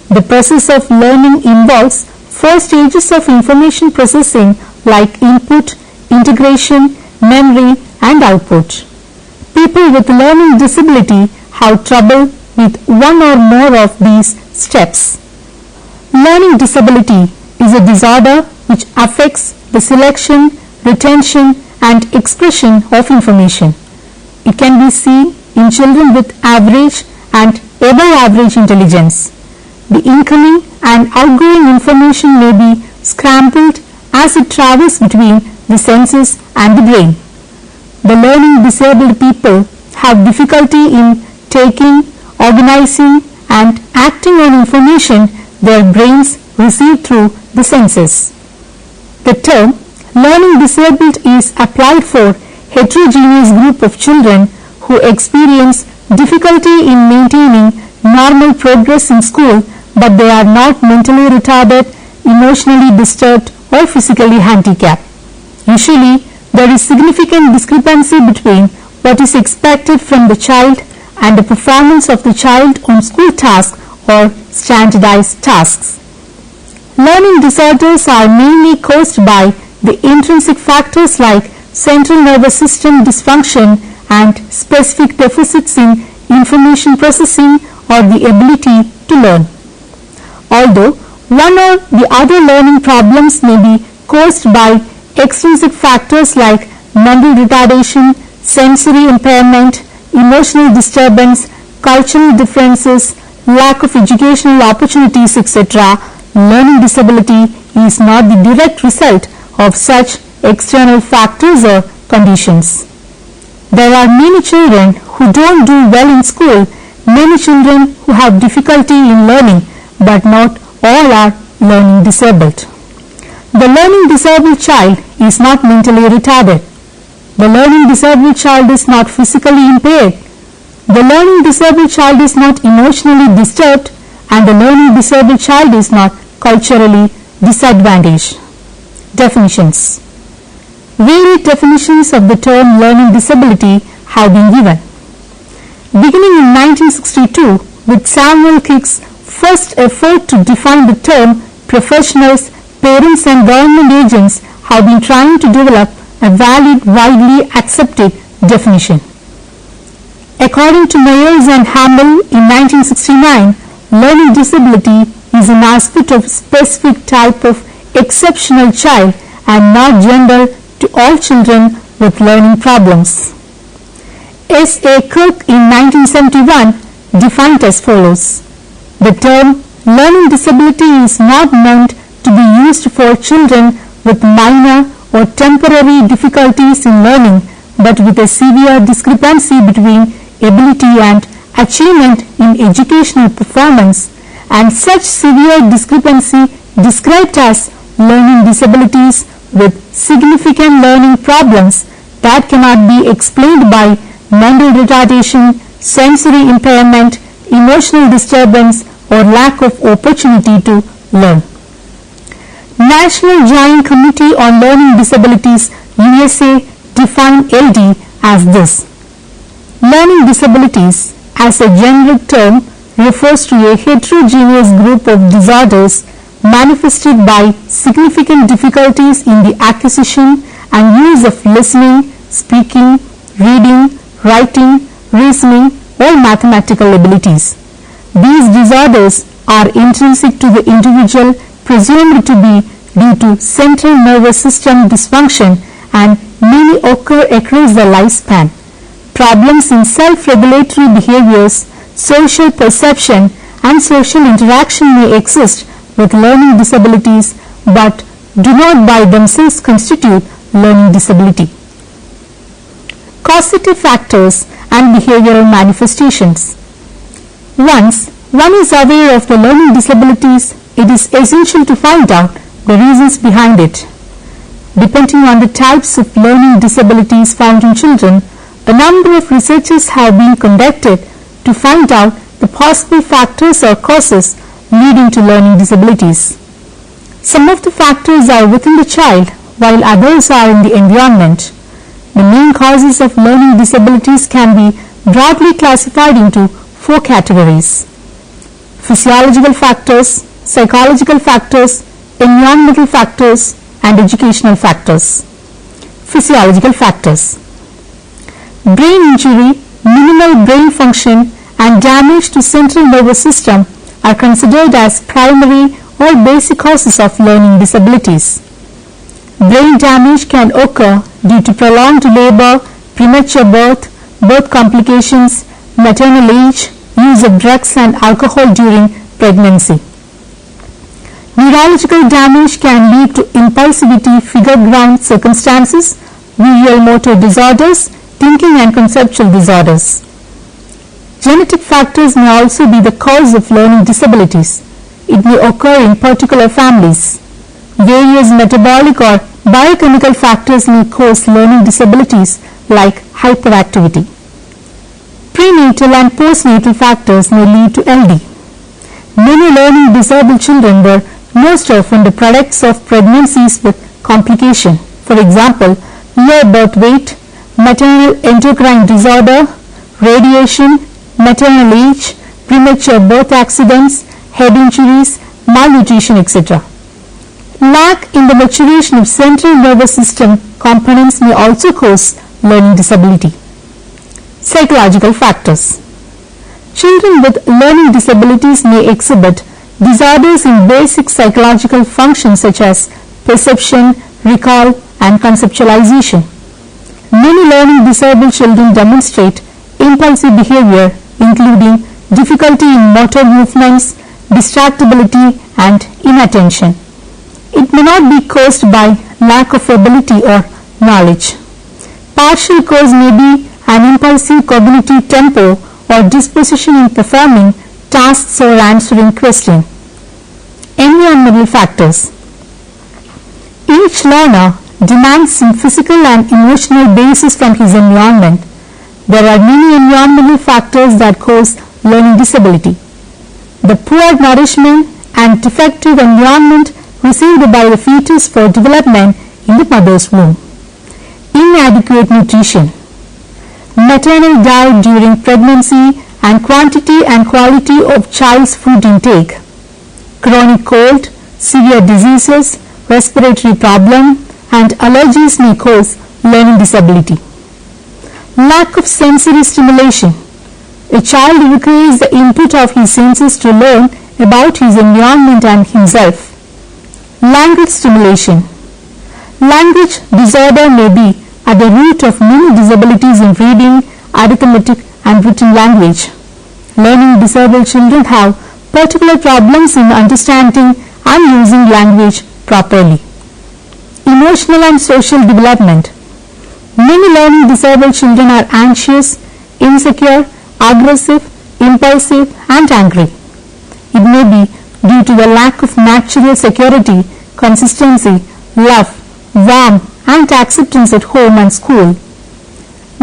The process of learning involves 4 stages of information processing like input, integration, memory and output. People with learning disability have trouble with one or more of these steps. Learning disability is a disorder which affects the selection, retention and expression of information. It can be seen in children with average and above average intelligence. The incoming and outgoing information may be scrambled as it travels between the senses and the brain. The learning disabled people have difficulty in taking, organizing and acting on information their brains receive through the senses. The term learning disabled is applied for heterogeneous group of children who experience difficulty in maintaining normal progress in school, but they are not mentally retarded, emotionally disturbed or physically handicapped. Usually, there is significant discrepancy between what is expected from the child and the performance of the child on school tasks or standardized tasks. Learning disorders are mainly caused by the intrinsic factors like central nervous system dysfunction and specific deficits in information processing or the ability to learn. Although one or the other learning problems may be caused by extrinsic factors like mental retardation, sensory impairment, emotional disturbance, cultural differences, lack of educational opportunities, etc., learning disability is not the direct result of such external factors or conditions. There are many children who don't do well in school, many children who have difficulty in learning, but not all are learning disabled. The learning disabled child is not mentally retarded. The learning disabled child is not physically impaired. The learning disabled child is not emotionally disturbed, and the learning disabled child is not culturally disadvantaged. Definitions. Varied definitions of the term learning disability have been given. Beginning in 1962 with Samuel Crick's first effort to define the term, professionals, parents and government agents have been trying to develop a valid, widely accepted definition. According to Myers and Hamel in 1969, learning disability is an aspect of specific type of exceptional child and not general to all children with learning problems. S. A. Cook in 1971 defined as follows: the term learning disability is not meant to be used for children with minor or temporary difficulties in learning, but with a severe discrepancy between ability and achievement in educational performance, and such severe discrepancy described as learning disabilities with significant learning problems that cannot be explained by mental retardation, sensory impairment, emotional disturbance or lack of opportunity to learn. National Joint Committee on Learning Disabilities USA defined LD as this: learning disabilities as a generic term refers to a heterogeneous group of disorders manifested by significant difficulties in the acquisition and use of listening, speaking, reading, writing, reasoning or mathematical abilities. These disorders are intrinsic to the individual, presumed to be due to central nervous system dysfunction, and many occur across the lifespan. Problems in self-regulatory behaviors, social perception and social interaction may exist with learning disabilities but do not by themselves constitute learning disability. Causative factors and behavioral manifestations. Once one is aware of the learning disabilities, it is essential to find out the reasons behind it. Depending on the types of learning disabilities found in children, a number of researches have been conducted to find out the possible factors or causes leading to learning disabilities. Some of the factors are within the child, while others are in the environment. The main causes of learning disabilities can be broadly classified into 4 categories: physiological factors, psychological factors, environmental factors, and educational factors. Physiological factors: brain injury, minimal brain function, and damage to central nervous system are considered as primary or basic causes of learning disabilities. Brain damage can occur due to prolonged labor, premature birth, birth complications, maternal age, use of drugs and alcohol during pregnancy. Neurological damage can lead to impulsivity, figure ground circumstances, visual motor disorders, thinking and conceptual disorders. Genetic factors may also be the cause of learning disabilities. It may occur in particular families. Various metabolic or biochemical factors may cause learning disabilities like hyperactivity. Prenatal and postnatal factors may lead to LD. Many learning disabled children were most often the products of pregnancies with complication. For example, low birth weight, maternal endocrine disorder, radiation, maternal age, premature birth accidents, head injuries, malnutrition, etc. Lack in the maturation of central nervous system components may also cause learning disability. Psychological factors. Children with learning disabilities may exhibit disorders in basic psychological functions such as perception, recall, and conceptualization. Many learning disabled children demonstrate impulsive behavior, including difficulty in motor movements, distractibility, and inattention. It may not be caused by lack of ability or knowledge. Partial cause may be an impulsive cognitive tempo or disposition in performing tasks or answering questions. Environmental factors. Each learner demands some physical and emotional basis from his environment. There are many environmental factors that cause learning disability. The poor nourishment and defective environment received by the fetus for development in the mother's womb. Inadequate nutrition. Maternal diet during pregnancy and quantity and quality of child's food intake. Chronic cold, severe diseases, respiratory problem, and allergies may cause learning disability. Lack of sensory stimulation. A child requires the input of his senses to learn about his environment and himself. Language stimulation. Language disorder may be at the root of many disabilities in reading, arithmetic, and written language. Learning disabled children have particular problems in understanding and using language properly. Emotional and social development. Many learning disabled children are anxious, insecure, aggressive, impulsive, and angry. It may be due to the lack of natural security, consistency, love, warmth and acceptance at home and school.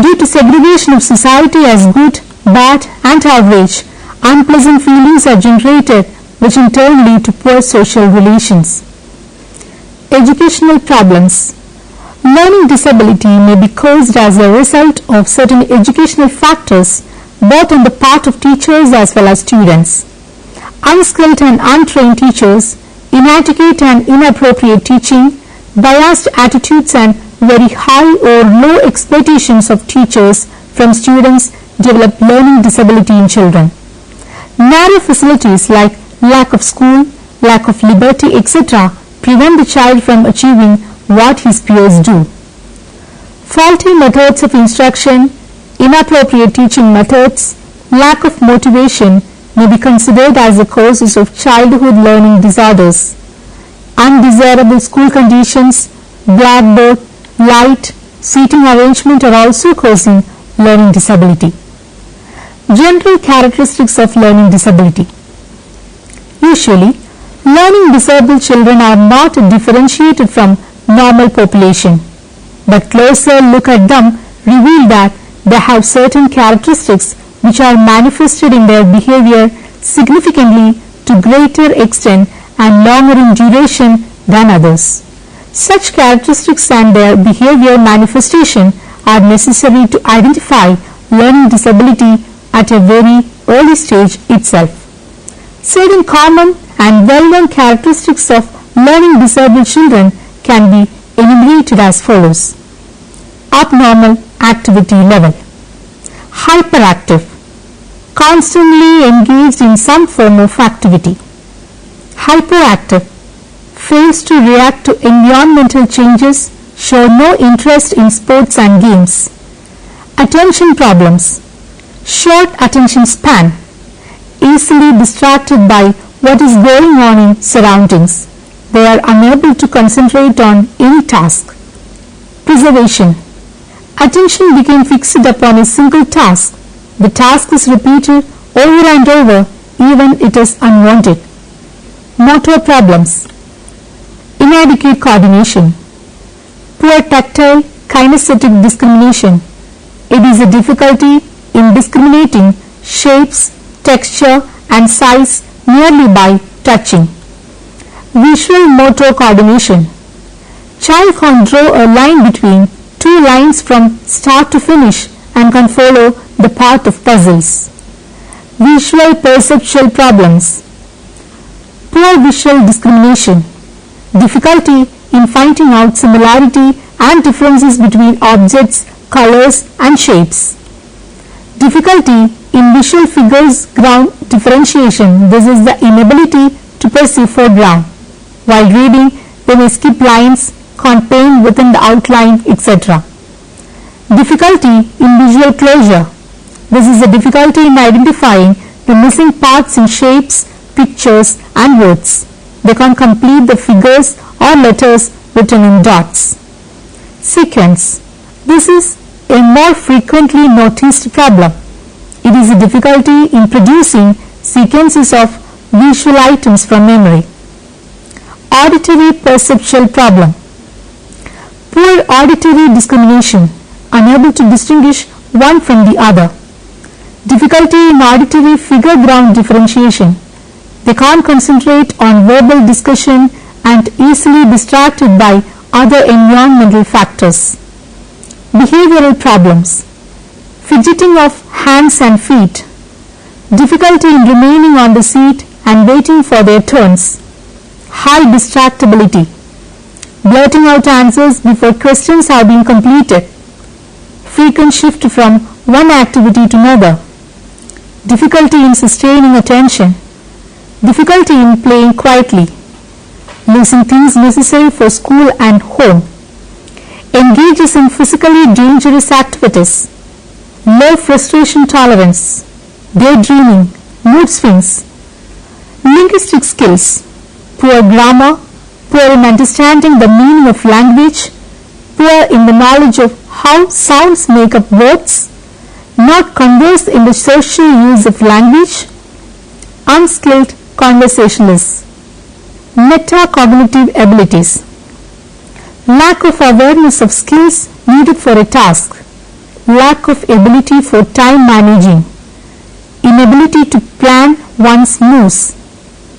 Due to segregation of society as good, bad and average, unpleasant feelings are generated which in turn lead to poor social relations. Educational problems. Learning disability may be caused as a result of certain educational factors both on the part of teachers as well as students. Unskilled and untrained teachers, inadequate and inappropriate teaching, biased attitudes and very high or low expectations of teachers from students develop learning disability in children. Narrow facilities like lack of school, lack of liberty, etc. prevent the child from achieving what his peers do. Faulty methods of instruction, inappropriate teaching methods, lack of motivation may be considered as the causes of childhood learning disorders. Undesirable school conditions, blackboard, light, seating arrangement are also causing learning disability. General characteristics of learning disability. Usually, learning disabled children are not differentiated from normal population, but closer look at them reveal that they have certain characteristics which are manifested in their behavior significantly to greater extent and longer in duration than others. Such characteristics and their behavior manifestation are necessary to identify learning disability at a very early stage itself. Certain common and well-known characteristics of learning disabled children can be enumerated as follows. Abnormal activity level. Hyperactive, constantly engaged in some form of activity. Hyperactive, fails to react to environmental changes, show no interest in sports and games. Attention problems, short attention span, easily distracted by what is going on in surroundings. They are unable to concentrate on any task. Preservation, attention became fixed upon a single task. The task is repeated over and over even it is unwanted. Motor problems, inadequate coordination, poor tactile kinesthetic discrimination. It is a difficulty in discriminating shapes, texture and size merely by touching. Visual motor coordination. Child can draw a line between two lines from start to finish and can follow the path of puzzles. Visual perceptual problems. Poor visual discrimination. Difficulty in finding out similarity and differences between objects, colors and shapes. Difficulty in visual figures ground differentiation. This is the inability to perceive foreground. While reading, they may skip lines, can't paint within the outline, etc. Difficulty in visual closure. This is a difficulty in identifying the missing parts in shapes, pictures and words. They can't complete the figures or letters written in dots. Sequence. This is a more frequently noticed problem. It is a difficulty in producing sequences of visual items from memory. Auditory perceptual problem. Poor auditory discrimination, unable to distinguish one from the other. Difficulty in auditory figure ground differentiation. They can't concentrate on verbal discussion and easily distracted by other environmental factors. Behavioral problems. Fidgeting of hands and feet. Difficulty in remaining on the seat and waiting for their turns. High distractibility. Blurting out answers before questions have been completed. Frequent shift from one activity to another. Difficulty in sustaining attention. Difficulty in playing quietly. Losing things necessary for school and home. Engages in physically dangerous activities. Low frustration tolerance. Daydreaming. Mood swings. Linguistic skills. Poor grammar. Poor in understanding the meaning of language. Poor in the knowledge of how sounds make up words. Not conversant in the social use of language. Unskilled conversationalists. Metacognitive abilities. Lack of awareness of skills needed for a task. Lack of ability for time managing. Inability to plan one's moves.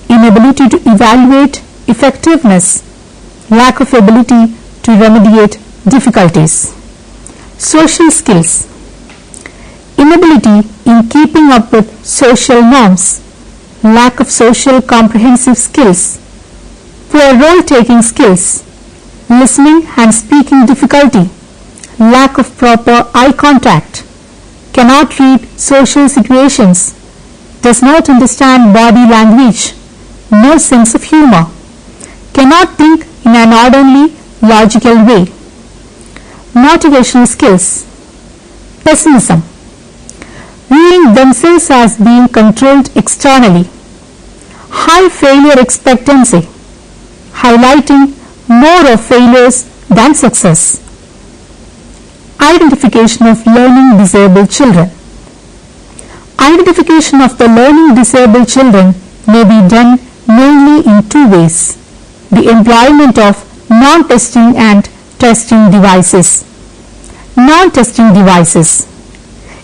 Inability to evaluate effectiveness. Lack of ability to remediate difficulties. Social skills. Inability in keeping up with social norms. Lack of social comprehensive skills. Poor role-taking skills. Listening and speaking difficulty. Lack of proper eye contact. Cannot read social situations. Does not understand body language. No sense of humor. Cannot think in an orderly, logical way. Motivational skills. Pessimism. Viewing themselves as being controlled externally. High failure expectancy. Highlighting more of failures than success. Identification of learning disabled children. Identification of the learning disabled children may be done mainly in two ways: the employment of non-testing and testing devices. Non-testing devices.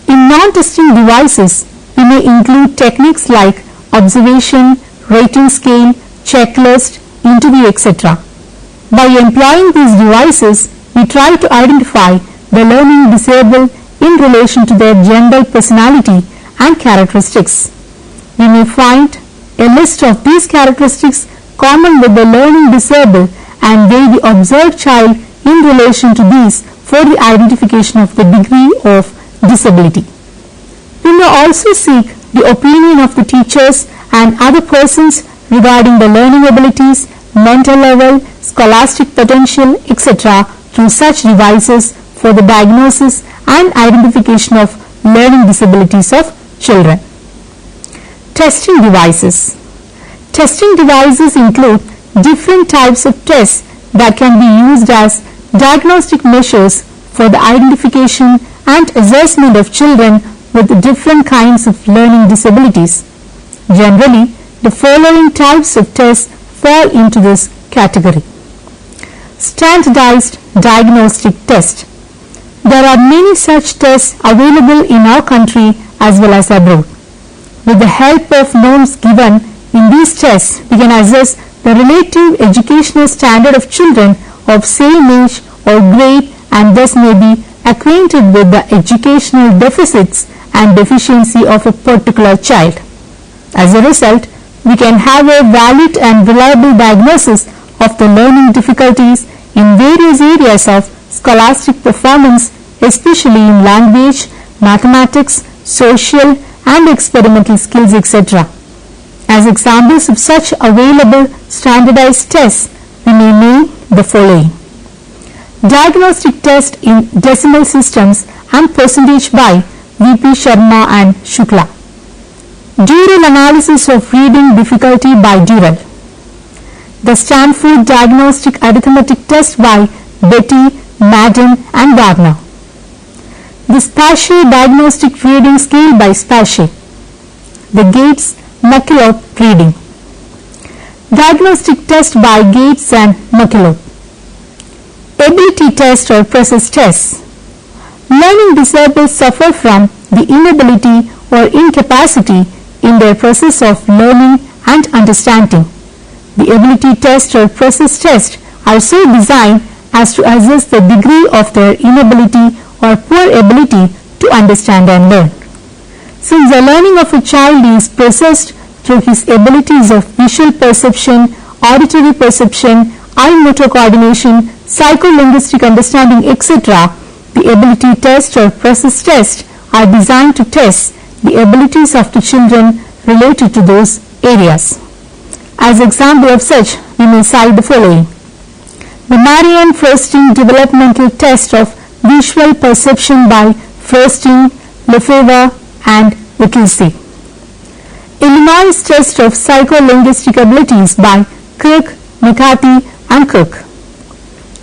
In non-testing devices, we may include techniques like observation, rating scale, checklist, interview, etc. By employing these devices, we try to identify the learning disabled in relation to their gender, personality and characteristics. We may find a list of these characteristics common with the learning disabled and weigh the observed child in relation to these for the identification of the degree of disability. We may also seek the opinion of the teachers and other persons regarding the learning abilities, mental level, scholastic potential, etc. through such devices for the diagnosis and identification of learning disabilities of children. Testing devices. Testing devices include different types of tests that can be used as diagnostic measures for the identification and assessment of children with different kinds of learning disabilities. Generally, the following types of tests fall into this category. Standardized diagnostic test. There are many such tests available in our country as well as abroad. With the help of norms given in these tests, we can assess the relative educational standard of children of same age or grade and thus may be acquainted with the educational deficits and deficiency of a particular child. As a result, we can have a valid and reliable diagnosis of the learning difficulties in various areas of scholastic performance, especially in language, mathematics, social and experimental skills, etc. As examples of such available standardized tests, we may name the following: diagnostic test in decimal systems and percentage by V.P. Sharma and Shukla. Dural analysis of reading difficulty by Dural. The Stanford Diagnostic Arithmetic Test by Betty, Madden and Warner. The Spatial Diagnostic Reading Scale by Spatial. The Gates-McKillop Reading. Diagnostic Test by Gates and McKillop. Ability Test or Process Tests. Learning disabled suffer from the inability or incapacity in their process of learning and understanding. The ability test or process test are so designed as to assess the degree of their inability or poor ability to understand and learn. Since the learning of a child is processed through his abilities of visual perception, auditory perception, eye motor coordination, psycholinguistic understanding, etc., the ability test or process test are designed to test the abilities of the children related to those areas. As example of such, we may cite the following: the Marianne Froesting Developmental Test of Visual Perception by Froesting, Lefevre and Whittlesey. Illinois Test of Psycholinguistic Abilities by Kirk, McCarthy and Cook.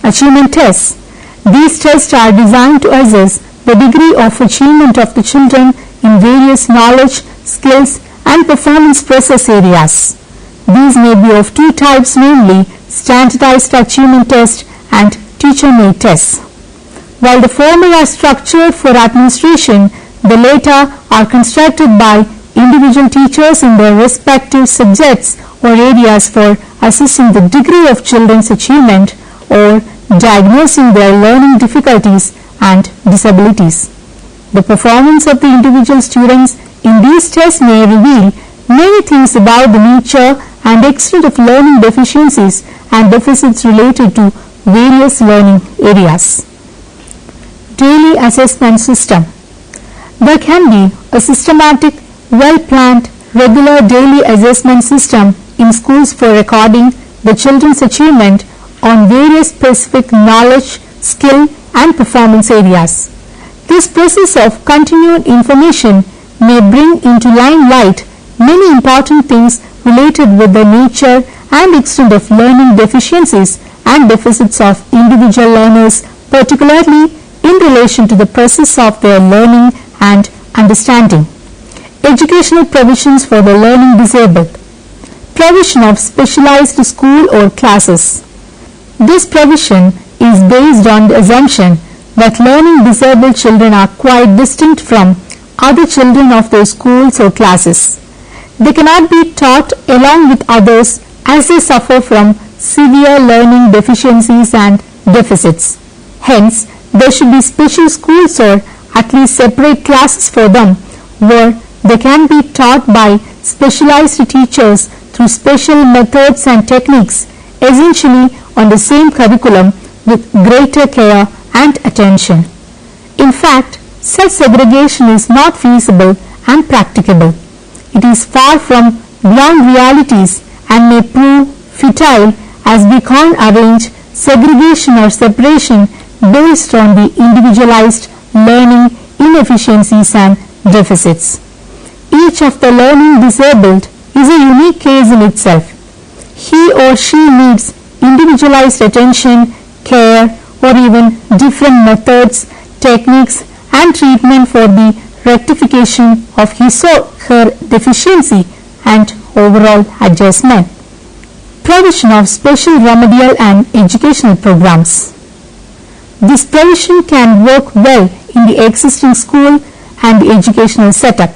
Achievement tests. These tests are designed to assess the degree of achievement of the children in various knowledge, skills and performance process areas. These may be of two types, namely standardized achievement test and teacher-made tests. While the former are structured for administration, the latter are constructed by individual teachers in their respective subjects or areas for assessing the degree of children's achievement or diagnosing their learning difficulties and disabilities. The performance of the individual students in these tests may reveal many things about the nature and extent of learning deficiencies and deficits related to various learning areas. Daily assessment system. There can be a systematic, well-planned, regular daily assessment system in schools for recording the children's achievement on various specific knowledge, skill and performance areas. This process of continued information may bring into limelight many important things related with the nature and extent of learning deficiencies and deficits of individual learners, particularly in relation to the process of their learning and understanding. Educational provisions for the learning disabled. Provision of specialized school or classes. This provision is based on the assumption that learning disabled children are quite distinct from other children of their schools or classes. They cannot be taught along with others as they suffer from severe learning deficiencies and deficits. Hence, there should be special schools or at least separate classes for them where they can be taught by specialized teachers through special methods and techniques, essentially on the same curriculum with greater care and attention. In fact, such segregation is not feasible and practicable. It is far from ground realities and may prove futile as we can't arrange segregation or separation based on the individualized learning inefficiencies and deficits. Each of the learning disabled is a unique case in itself. He or she needs individualized attention, care, or even different methods, techniques, and treatment for the rectification of his or her deficiency and overall adjustment. Provision of special remedial and educational programs. This provision can work well in the existing school and the educational setup.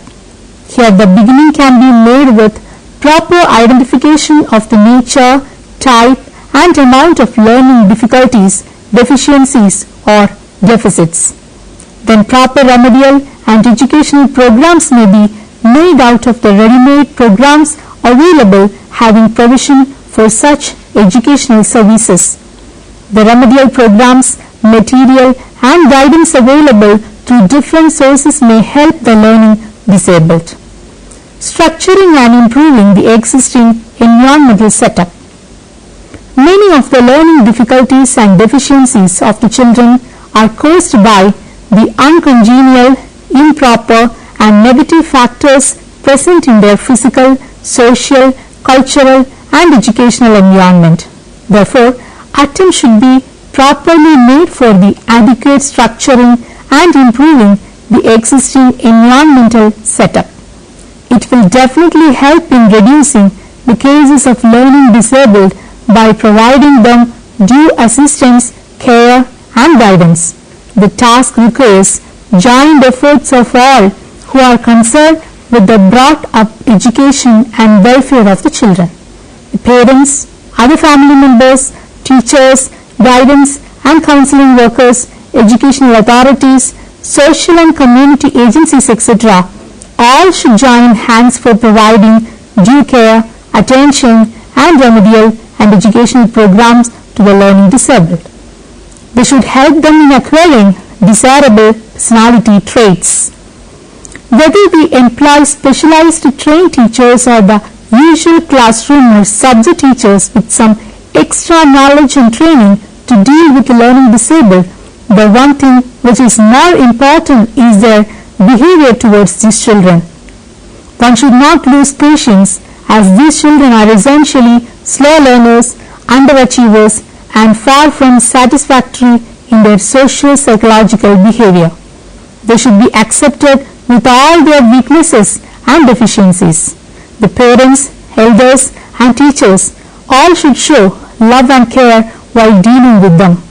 Here the beginning can be made with proper identification of the nature, type and amount of learning difficulties, deficiencies or deficits. Then proper remedial and educational programs may be made out of the ready-made programs available having provision for such educational services. The remedial programs, material and guidance available through different sources may help the learning disabled. Structuring and improving the existing environmental setup. Many of the learning difficulties and deficiencies of the children are caused by the uncongenial, improper and negative factors present in their physical, social, cultural and educational environment. Therefore, attempts should be properly made for the adequate structuring and improving the existing environmental setup. It will definitely help in reducing the cases of learning disabled by providing them due assistance, care and guidance. The task requires joint efforts of all who are concerned with the brought-up education and welfare of the children. The parents, other family members, teachers, guidance and counseling workers, educational authorities, social and community agencies, etc. all should join hands for providing due care, attention and remedial and educational programs to the learning disabled. They should help them in acquiring desirable personality traits. Whether we employ specialized trained teachers or the usual classroom or subject teachers with some extra knowledge and training to deal with the learning disabled, the one thing which is more important is their behavior towards these children. One should not lose patience as these children are essentially slow learners, underachievers and far from satisfactory in their socio-psychological behavior. They should be accepted with all their weaknesses and deficiencies. The parents, elders and teachers all should show love and care while dealing with them.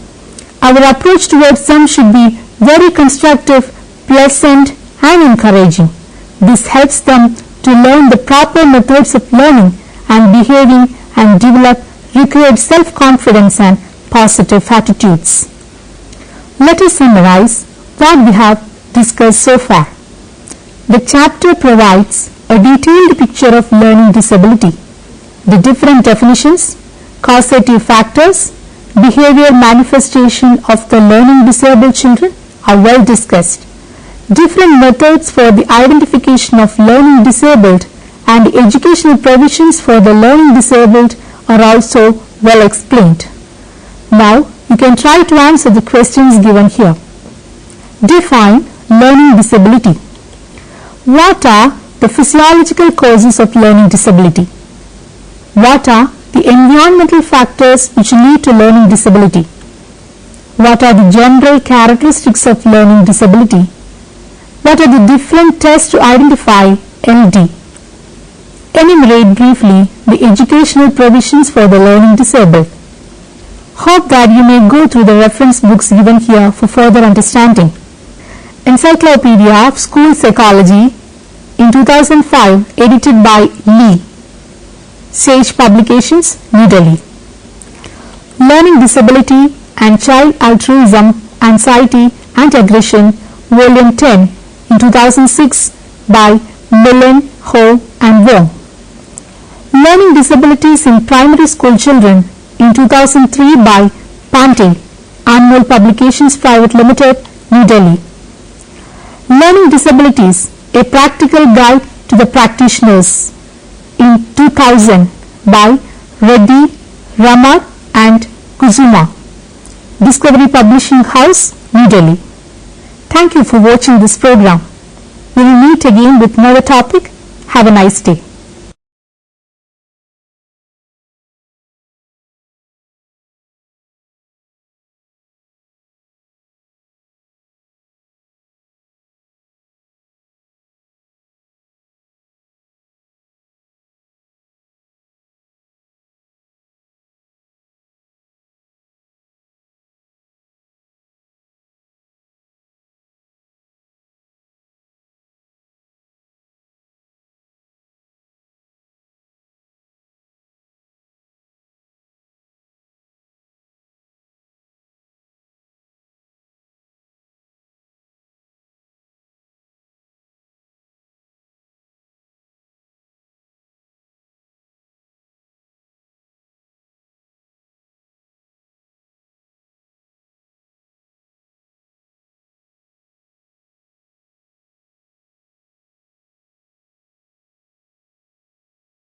Our approach towards them should be very constructive, pleasant and encouraging. This helps them to learn the proper methods of learning and behaving and develop required self-confidence and positive attitudes. Let us summarize what we have discussed so far. The chapter provides a detailed picture of learning disability. The different definitions, causative factors, behavior manifestation of the learning disabled children are well discussed. Different methods for the identification of learning disabled and educational provisions for the learning disabled are also well explained. Now you can try to answer the questions given here. Define learning disability. What are the physiological causes of learning disability? What are the environmental factors which lead to learning disability? What are the general characteristics of learning disability? What are the different tests to identify LD? Enumerate briefly the educational provisions for the learning disabled. Hope that you may go through the reference books given here for further understanding. Encyclopedia of School Psychology in 2005, edited by Lee. Sage Publications, New Delhi. Learning Disability and Child Altruism, Anxiety and Aggression, Volume 10 in 2006 by Millen, Ho and Wong. Learning Disabilities in Primary School Children in 2003 by Pandey, Anmol Publications Private Limited, New Delhi. Learning Disabilities, a Practical Guide to the Practitioners in 2000 by Reddy, Ramar and Kuzuma, Discovery Publishing House, New Delhi. Thank you for watching this program. We will meet again with another topic. Have a nice day.